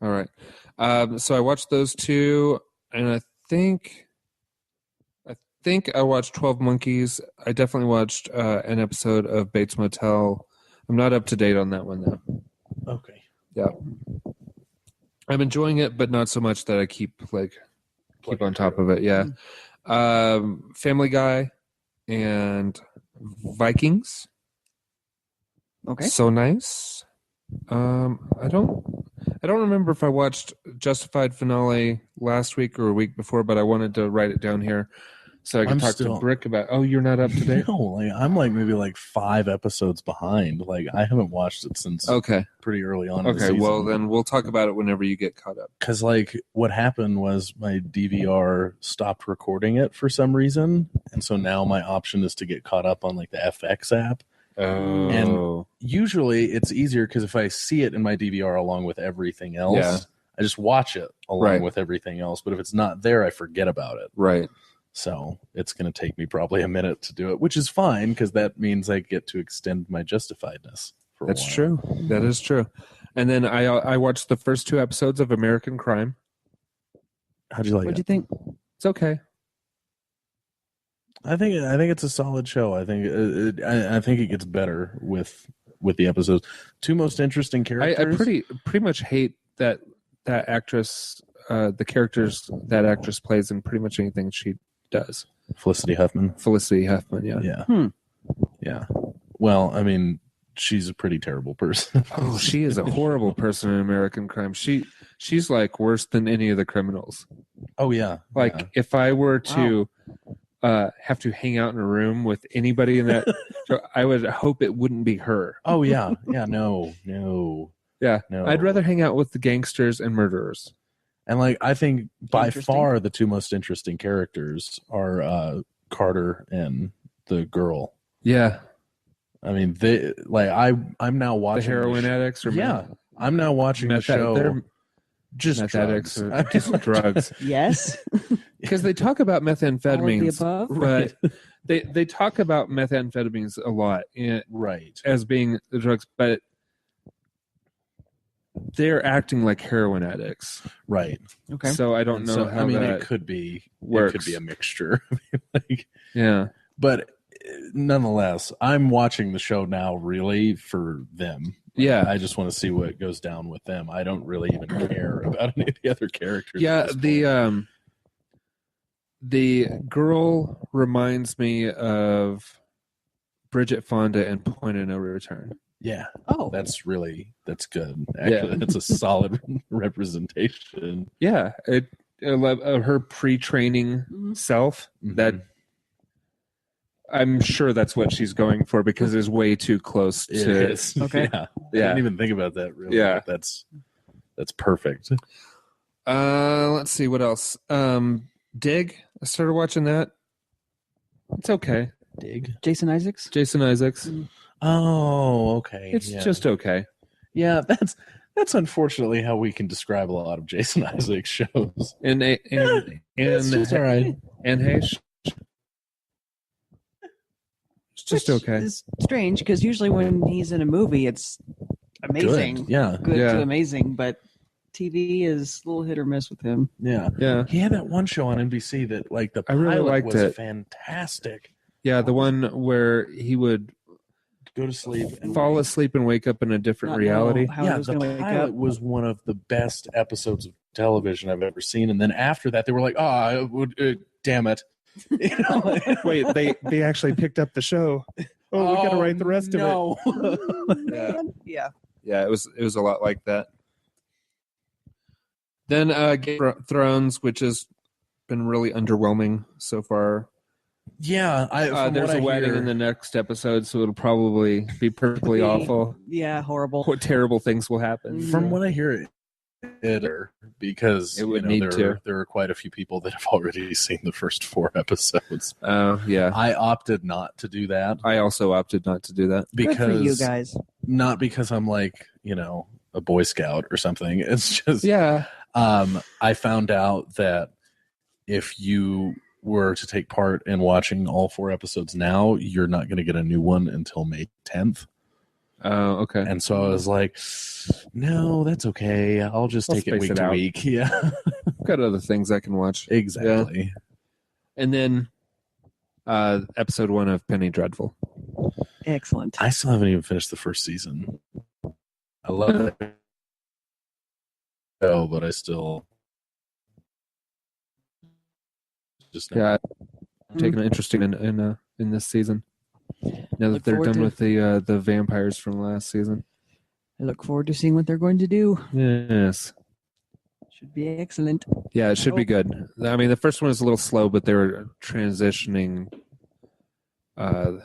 All right. So I watched those two, and I think I watched 12 Monkeys. I definitely watched an episode of Bates Motel. I'm not up to date on that one though. Okay. Yeah. I'm enjoying it, but not so much that I keep on top of it. Yeah. Family Guy and Vikings. Okay. So nice. I don't remember if I watched Justified finale last week or a week before, but I wanted to write it down here so I can talk to Brick about. Oh, you're not up to date? No, I'm maybe 5 episodes behind. I haven't watched it since Okay. pretty early on. In the Okay. season. Well, then we'll talk about it whenever you get caught up. Because what happened was my DVR stopped recording it for some reason, and so now my option is to get caught up on the FX app. Oh. And usually it's easier because if I see it in my DVR along with everything else, Yeah. I just watch it along Right. with everything else. But if it's not there, I forget about it. Right. So it's going to take me probably a minute to do it, which is fine because that means I get to extend my justifiedness. For That's a while. true. That is true. And then I watched the first 2 episodes of American Crime. How'd you like What'd it? you think? It's okay. I think it's a solid show. I think it gets better with the episodes. 2 most interesting characters. I pretty much hate that actress, the characters that actress plays in pretty much anything she does. Felicity Huffman. Yeah. Yeah. Yeah. Well, I mean, she's a pretty terrible person. Oh, she is a horrible person in American Crime. She's like worse than any of the criminals. Oh yeah. Like Yeah. if I were to have to hang out in a room with anybody in that show, I would hope it wouldn't be her. Oh yeah. Yeah. No. Yeah. No. I'd rather hang out with the gangsters and murderers. And like I think by Interesting. far the 2 most interesting characters are Carter and the girl. Yeah. I mean, they like I'm now The watching heroin addicts or Yeah, I'm now watching the show. They're Just meth drugs. addicts or just drugs. Yes. Because they talk about All of the methamphetamines, above. but they talk about methamphetamines a lot Right. as being the drugs, but they're acting like heroin addicts. Right. Okay. So I don't And know so, how I mean, that it could be works. It could be a mixture. Like, Yeah. but nonetheless, I'm watching the show now really for them. Yeah. I just want to see what goes down with them. I don't really even care about any of the other characters. Yeah, at this point. the girl reminds me of Bridget Fonda in Point of No Return. Yeah, Oh, that's good. Actually, that's a solid representation. Yeah, her pre-training Mhm. self. That I'm sure that's what she's going for because it's way too close It to. is. Okay. Yeah. I Yeah. didn't even think about that really. Yeah. But that's perfect. Let's see what else. Dig. I started watching that. It's okay. Dig. Jason Isaacs. Jason Isaacs. Oh, okay. It's yeah. just okay. Yeah, that's unfortunately how we can describe a lot of Jason Isaacs shows. And It's just all right. And Hayes. It's just Which okay. is strange because usually when he's in a movie, it's amazing. Good. Yeah. Good Yeah. to amazing, but TV is a little hit or miss with him. Yeah. Yeah. He had that one show on NBC that like the I really pilot liked was it. fantastic. Yeah, the one where he would Go to sleep and fall asleep and wake up in a different Not reality. know how he Yeah, was the going to wake pilot up. was one of the best episodes of television I've ever seen. And then after that, they were like, damn it. You know? Wait, they actually picked up the show. Oh, we got to write the rest of it. Yeah. Yeah. Yeah, it was a lot like that. Then Game of Thrones, which has been really underwhelming so far. Yeah. There's a wedding in the next episode, so it'll probably be perfectly awful. Yeah, horrible. What terrible things will happen. From what I hear, because It would you know, need to. there are quite a few people that have already seen the first 4 episodes. Oh, yeah. I opted not to do that I also opted not to do that. Good for you because guys. not because I'm like, you know, a Boy Scout or something. It's just Yeah. I found out that if you were to take part in watching all 4 episodes now, you're not going to get a new one until May 10th. Oh, okay. And so I was like, no, that's okay. I'll just I'll take it space week it to out. week. Yeah, I've got other things I can watch. exactly. And then episode 1 of Penny Dreadful. Excellent. I still haven't even finished the first season. I love it. Oh, but I still just Yeah, I'm taking an interest in this season. Now that Look they're forward done to- with the vampires from last season. I look forward to seeing what they're going to do. Yes. Should be excellent. Yeah, it should be good. I mean, the first one was a little slow, but they were transitioning. And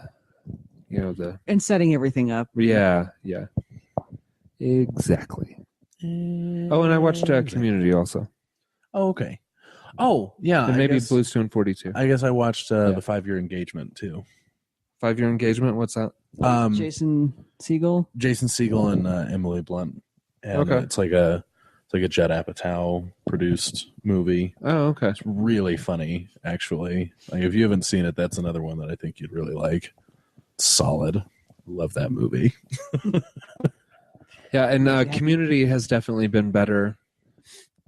setting everything up. Yeah, exactly. Oh, and I watched Community also, Oh, okay. Oh, yeah. and I maybe guess, Bluestone 42. I guess I watched Yeah. the 5-year engagement too. 5-year engagement. What's that? Jason Segel. Jason Segel and Emily Blunt. And Okay. it's like a It's like a Judd Apatow produced movie. Oh, okay. It's really funny, actually. Like if you haven't seen it, that's another one that I think you'd really like. Solid. Love that movie. Yeah, and Community has definitely been better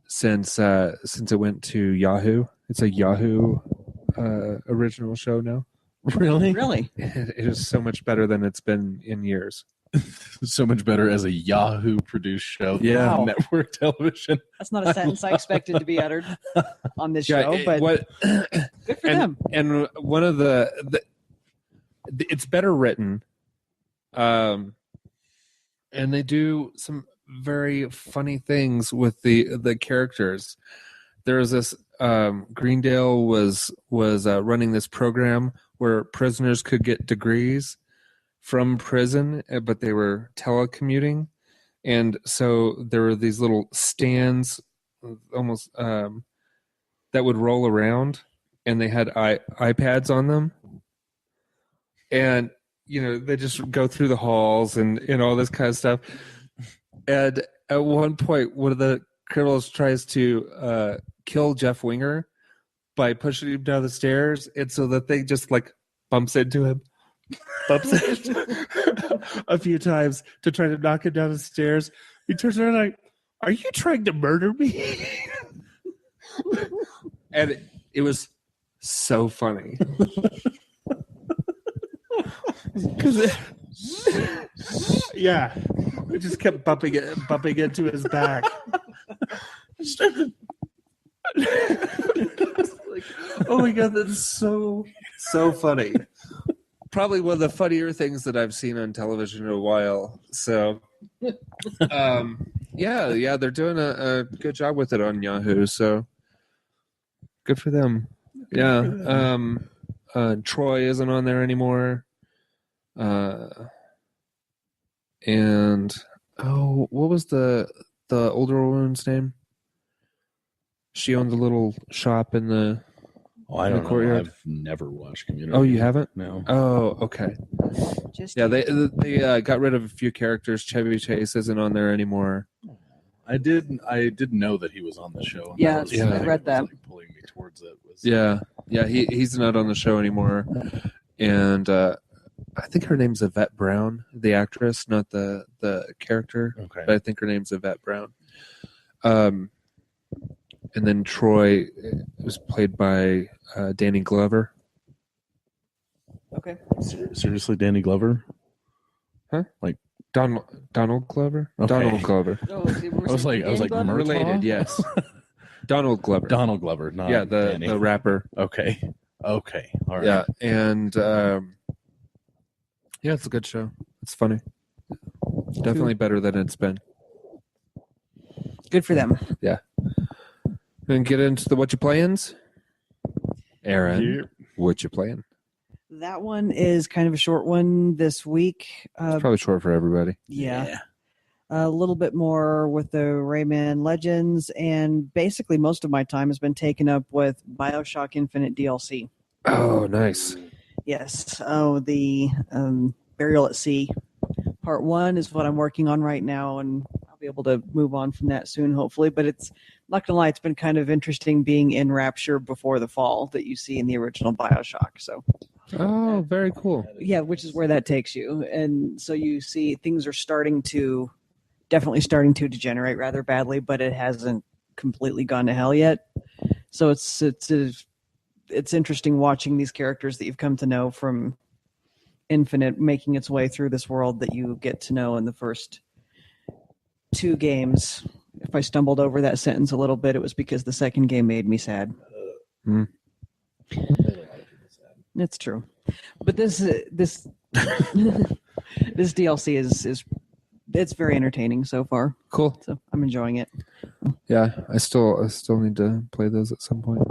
since it went to Yahoo. It's a Yahoo original show now. Really? Really? It is so much better than it's been in years. So much better as a Yahoo produced show than Yeah. Wow. network television. That's not a sentence I expected to be uttered on this show, Yeah, but good for them. And one of the it's better written, and they do some very funny things with the characters. There's this Greendale was running this program where prisoners could get degrees from prison, but they were telecommuting, and so there were these little stands, almost that would roll around, and they had iPads on them, and they just go through the halls and all this kind of stuff. And at one point, one of the criminals tries to kill Jeff Winger by pushing him down the stairs, and so the thing just like bumps into him. A few times to try to knock him down the stairs. He turns around like, "Are you trying to murder me?" And it was so funny. Yeah, it just kept bumping into his back. Like, oh my god, that's so funny. Probably one of the funnier things that I've seen on television in a while. So, yeah, they're doing a good job with it on Yahoo. So, good for them. Yeah. Troy isn't on there anymore. And what was the older woman's name? She owned the little shop in the. Oh, I don't know. Courtyard. I've never watched Community. Oh, you haven't? No. Oh, okay. Just Yeah, they got rid of a few characters. Chevy Chase isn't on there anymore. I did know that he was on the show. And Yeah, that was the I thing read was, that. like, pulling me towards it was Yeah, he's not on the show anymore. And I think her name's Yvette Brown, the actress, not the character. okay. But I think her name's Yvette Brown. And then Troy was played by Danny Glover. okay. Seriously, Danny Glover? Donald Glover. Okay. Donald Glover. Oh, I was like Murtaugh? Related, yes. Donald Glover. Donald Glover, not Yeah, Danny. the rapper. Okay. All right. Yeah, and it's a good show. It's funny. Definitely better than it's been. Good for them. And get into the what you playins. Erin, Yeah. what you playing? That one is kind of a short one this week. It's probably short for everybody. Yeah. A little bit more with the Rayman Legends, and basically most of my time has been taken up with BioShock Infinite DLC. Oh, nice. Yes. Oh, the Burial at Sea. Part 1 is what I'm working on right now, and I'll be able to move on from that soon, hopefully. But it's not gonna lie, it's been kind of interesting being in Rapture before the fall that you see in the original BioShock. So Oh, very cool. yeah, which is where that takes you. And so you see things are definitely starting to degenerate rather badly, but it hasn't completely gone to hell yet. So it's interesting watching these characters that you've come to know from Infinite making its way through this world that you get to know in the first 2 games. If I stumbled over that sentence a little bit, it was because the second game made me sad. It's true, but this this DLC is it's very entertaining so far. Cool. So I'm enjoying it. Yeah, I still need to play those at some point.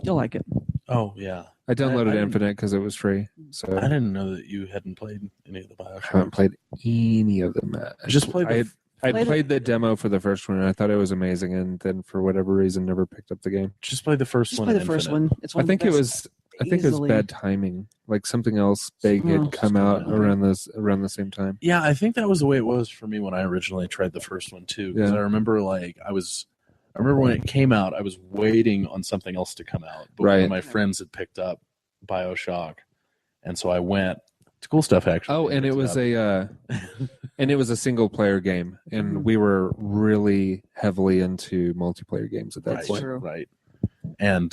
You'll like it. Oh yeah. I downloaded I didn't- Infinite because it was free. So I didn't know that you hadn't played any of the BioShock. I haven't played any of them. I just played the I played the demo for the first one, and I thought it was amazing, and then for whatever reason, never picked up the game. Just play the first Just one. play the in first Infinite. one. It's one I think of it the was. I think it was Easily. bad timing. Like something else big had come out around the same time. Yeah, I think that was the way it was for me when I originally tried the first one too. Because Yeah. I remember I remember when it came out, I was waiting on something else to come out. But one Right. of my friends had picked up BioShock, and so I went. It's cool stuff, actually. Oh, and it was a single player game, and we were really heavily into multiplayer games at that right, point. True. right. And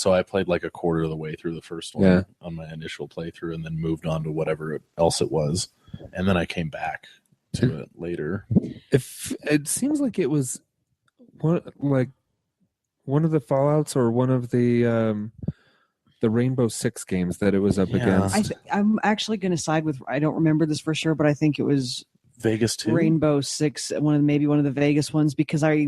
so I played like a quarter of the way through the first one Yeah. on my initial playthrough, and then moved on to whatever else it was, and then I came back to it later. If it seems like it was one of the Fallouts or one of the Rainbow Six games that it was up Yeah. against. I'm actually going to side with. I don't remember this for sure, but I think it was Vegas 2? Rainbow Six, maybe one of the Vegas ones, because I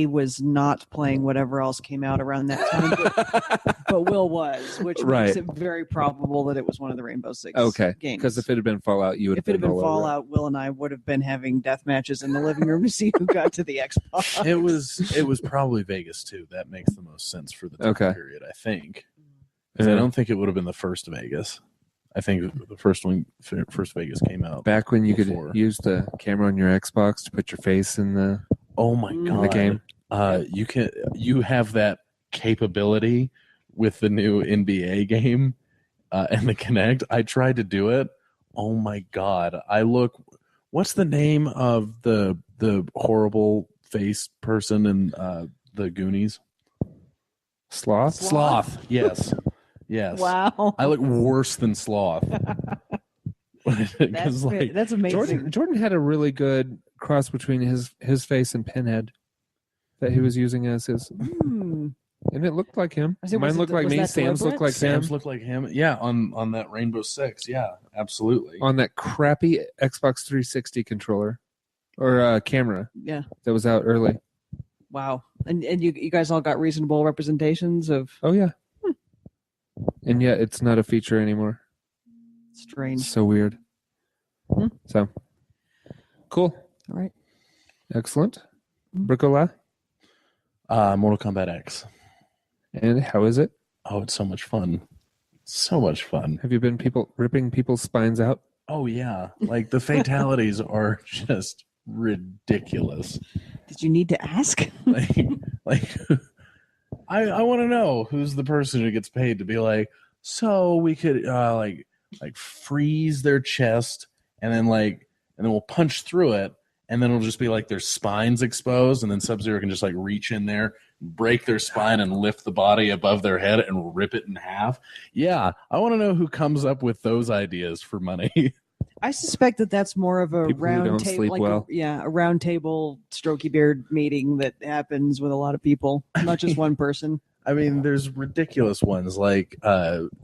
was not playing whatever else came out around that time, but Will was, which Right. makes it very probable that it was one of the Rainbow Six Okay, games. because if it had been Fallout, you would. If it had been all over it. Fallout, Will and I would have been having death matches in the living room to see who got to the Xbox. It was probably Vegas 2. That makes the most sense for the time Okay. period, I think. 'Cause Yeah. I don't think it would have been the first Vegas. I think the first Vegas came out Back when you before. could use the camera on your Xbox to put your face in the Oh my In god! the game. You have that capability with the new NBA game and the Kinect. I tried to do it. Oh my god! What's the name of the horrible face person in the Goonies? Sloth. Sloth. Yes. Yes. Wow, I look worse than Sloth. that's, that's amazing. Jordan had a really good cross between his face and Pinhead that he was using as his, Hmm. and it looked like him. I said, Mine was looked it- like was me. that Sam's looked deliberate? like Sam's Sam. look like him. Yeah, on that Rainbow Six. Yeah, absolutely. On that crappy Xbox 360 controller or camera Yeah. that was out early. Wow. And you guys all got reasonable representations of Oh yeah. And yet it's not a feature anymore. strange. So weird. Hmm. So cool. All right. Excellent. Bricola. Mortal Kombat X. And how is it? Oh, it's so much fun. So much fun. Have you been ripping people's spines out? Oh yeah. Like the fatalities are just ridiculous. Did you need to ask? Like I want to know who's the person who gets paid to be like, so we could like freeze their chest and then we'll punch through it and then it'll just be like their spine's exposed and then Sub-Zero can just like reach in there, break their spine and lift the body above their head and rip it in half. Yeah, I want to know who comes up with those ideas for money. I suspect that that's more of a People who round don't table, sleep like well. a round table strokey beard meeting that happens with a lot of people, not just one person. I mean, there's ridiculous ones like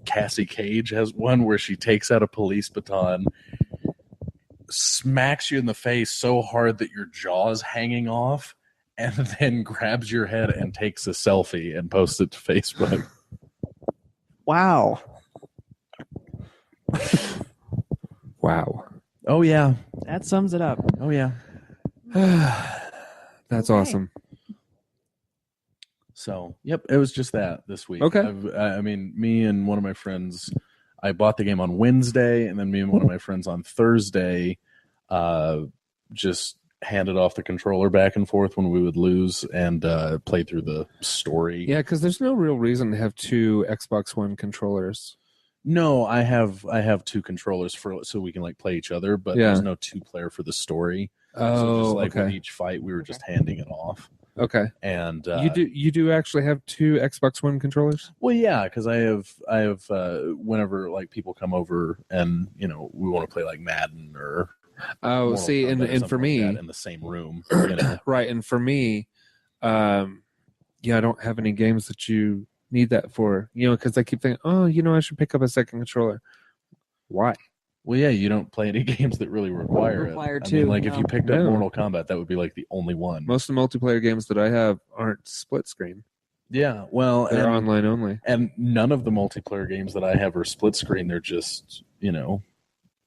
Cassie Cage has one where she takes out a police baton, smacks you in the face so hard that your jaw's hanging off, and then grabs your head and takes a selfie and posts it to Facebook. Wow. Wow. Oh yeah, That sums it up. oh yeah. That's Okay. awesome. So, yep, it was just that this week. Okay. I mean, me and one of my friends, I bought the game on Wednesday, and then me and one of my friends on Thursday just handed off the controller back and forth when we would lose and played through the story. Yeah, because there's no real reason to have two Xbox One controllers. No, I have two controllers so we can like play each other, but Yeah. there's no two-player for the story. So Oh, just like with okay. each fight, we were just handing it off. Okay. And You do actually have two Xbox One controllers? Well, yeah, because I have whenever like people come over and we want to play like Madden or Oh, Mortal see, Kombat or and something for like me, that in the same room, right, and for me, I don't have any games that you need that for, because I keep thinking, I should pick up a second controller. Why? Well, yeah, you don't play any games that really require it. I two, mean, like if no. you picked up No. Mortal Kombat, that would be like the only one. Most of the multiplayer games that I have aren't split screen; Yeah, well, they're online only. and none of the multiplayer games that I have are split screen. They're just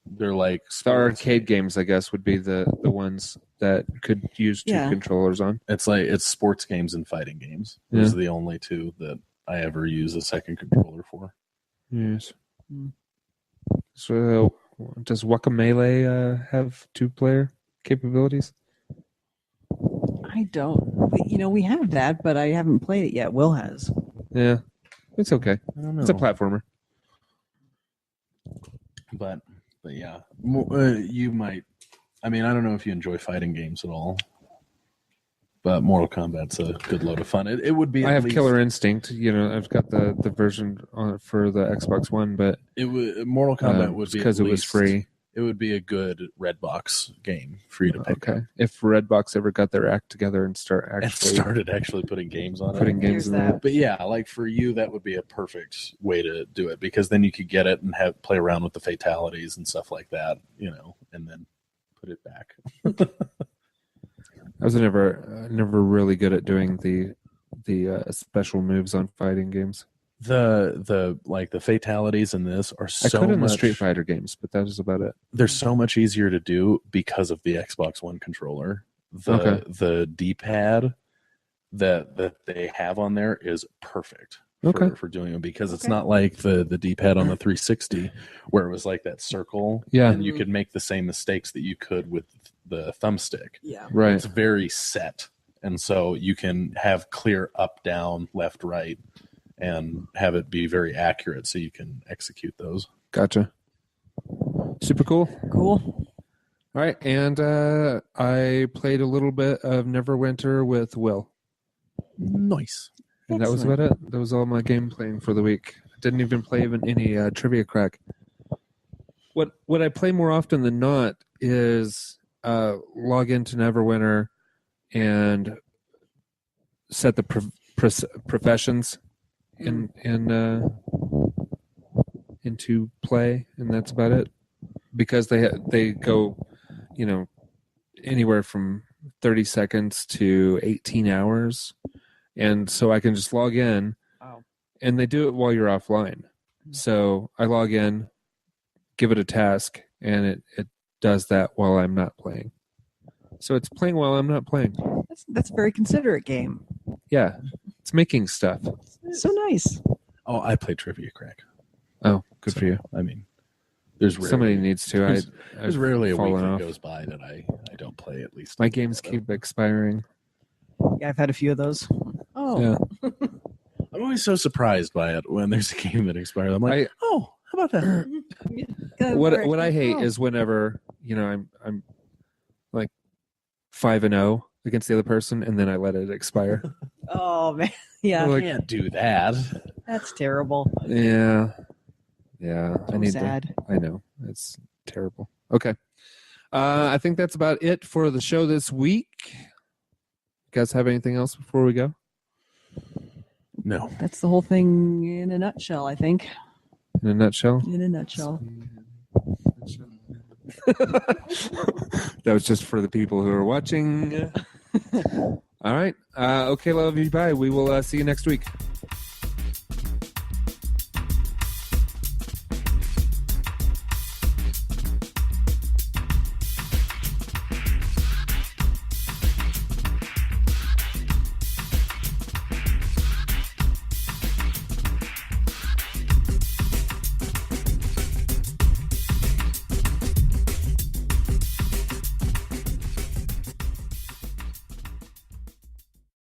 they're like The sports. arcade games, I guess, would be the ones that could use two Yeah. controllers on. It's sports games and fighting games. Those Yeah. are the only two that I ever use a second controller for. Yes. Hmm. So, does Guacamelee have 2-player capabilities? I don't. We have that, but I haven't played it yet. Will has. Yeah, it's okay. I don't know. It's a platformer. But yeah, you might. I mean, I don't know if you enjoy fighting games at all, but Mortal Kombat's a good load of fun. It would be. I at have least, Killer Instinct. I've got the version on for the Xbox One, but It would Mortal Kombat would be because at it was least- free. It would be a good Redbox game for you to pick Okay, up if Redbox ever got their act together and and started actually putting games on putting it. games Here's in that. there. But yeah, like for you, that would be a perfect way to do it because then you could get it and play around with the fatalities and stuff like that, and then put it back. I was never really good at doing the special moves on fighting games. The fatalities in this are I so could in much. the Street Fighter games, but that was about it. They're so much easier to do because of the Xbox One controller. The D-pad that they have on there is perfect for doing them because it's not like the D-pad on the 360 where it was like that circle. Yeah. And you could make the same mistakes that you could with the thumbstick. Yeah. Right. It's very set. And so you can have clear up, down, left, right, and have it be very accurate so you can execute those. Gotcha. Super cool. Cool. All right, and I played a little bit of Neverwinter with Will, Nice. and that was about it. That was all my game playing for the week. I didn't even play any trivia crack. What I play more often than not is log into Neverwinter and set the professions into play, and that's about it. Because they go, anywhere from 30 seconds to 18 hours, and so I can just log in, and they do it while you're offline. So I log in, give it a task, and it does that while I'm not playing. So it's playing while I'm not playing. That's a very considerate game. Yeah, it's making stuff. So nice. Oh, I play Trivia Crack. Oh, good for you. I mean, there's rarely, Somebody needs to. there's rarely a week fallen that off. goes by that I don't play at least. My games keep expiring. Yeah, I've had a few of those. Oh. Yeah. I'm always so surprised by it when there's a game that expires. I'm like, how about that? What I hate is whenever I'm like 5-0 against the other person, and then I let it expire. Oh man, yeah, I can't do that. That's terrible. Yeah. So sad. I know, it's terrible. Okay, I think that's about it for the show this week. You guys have anything else before we go? No. That's the whole thing in a nutshell, I think. In a nutshell. In a nutshell. That was just for the people who are watching. All right. Okay, love you. Bye. We will see you next week.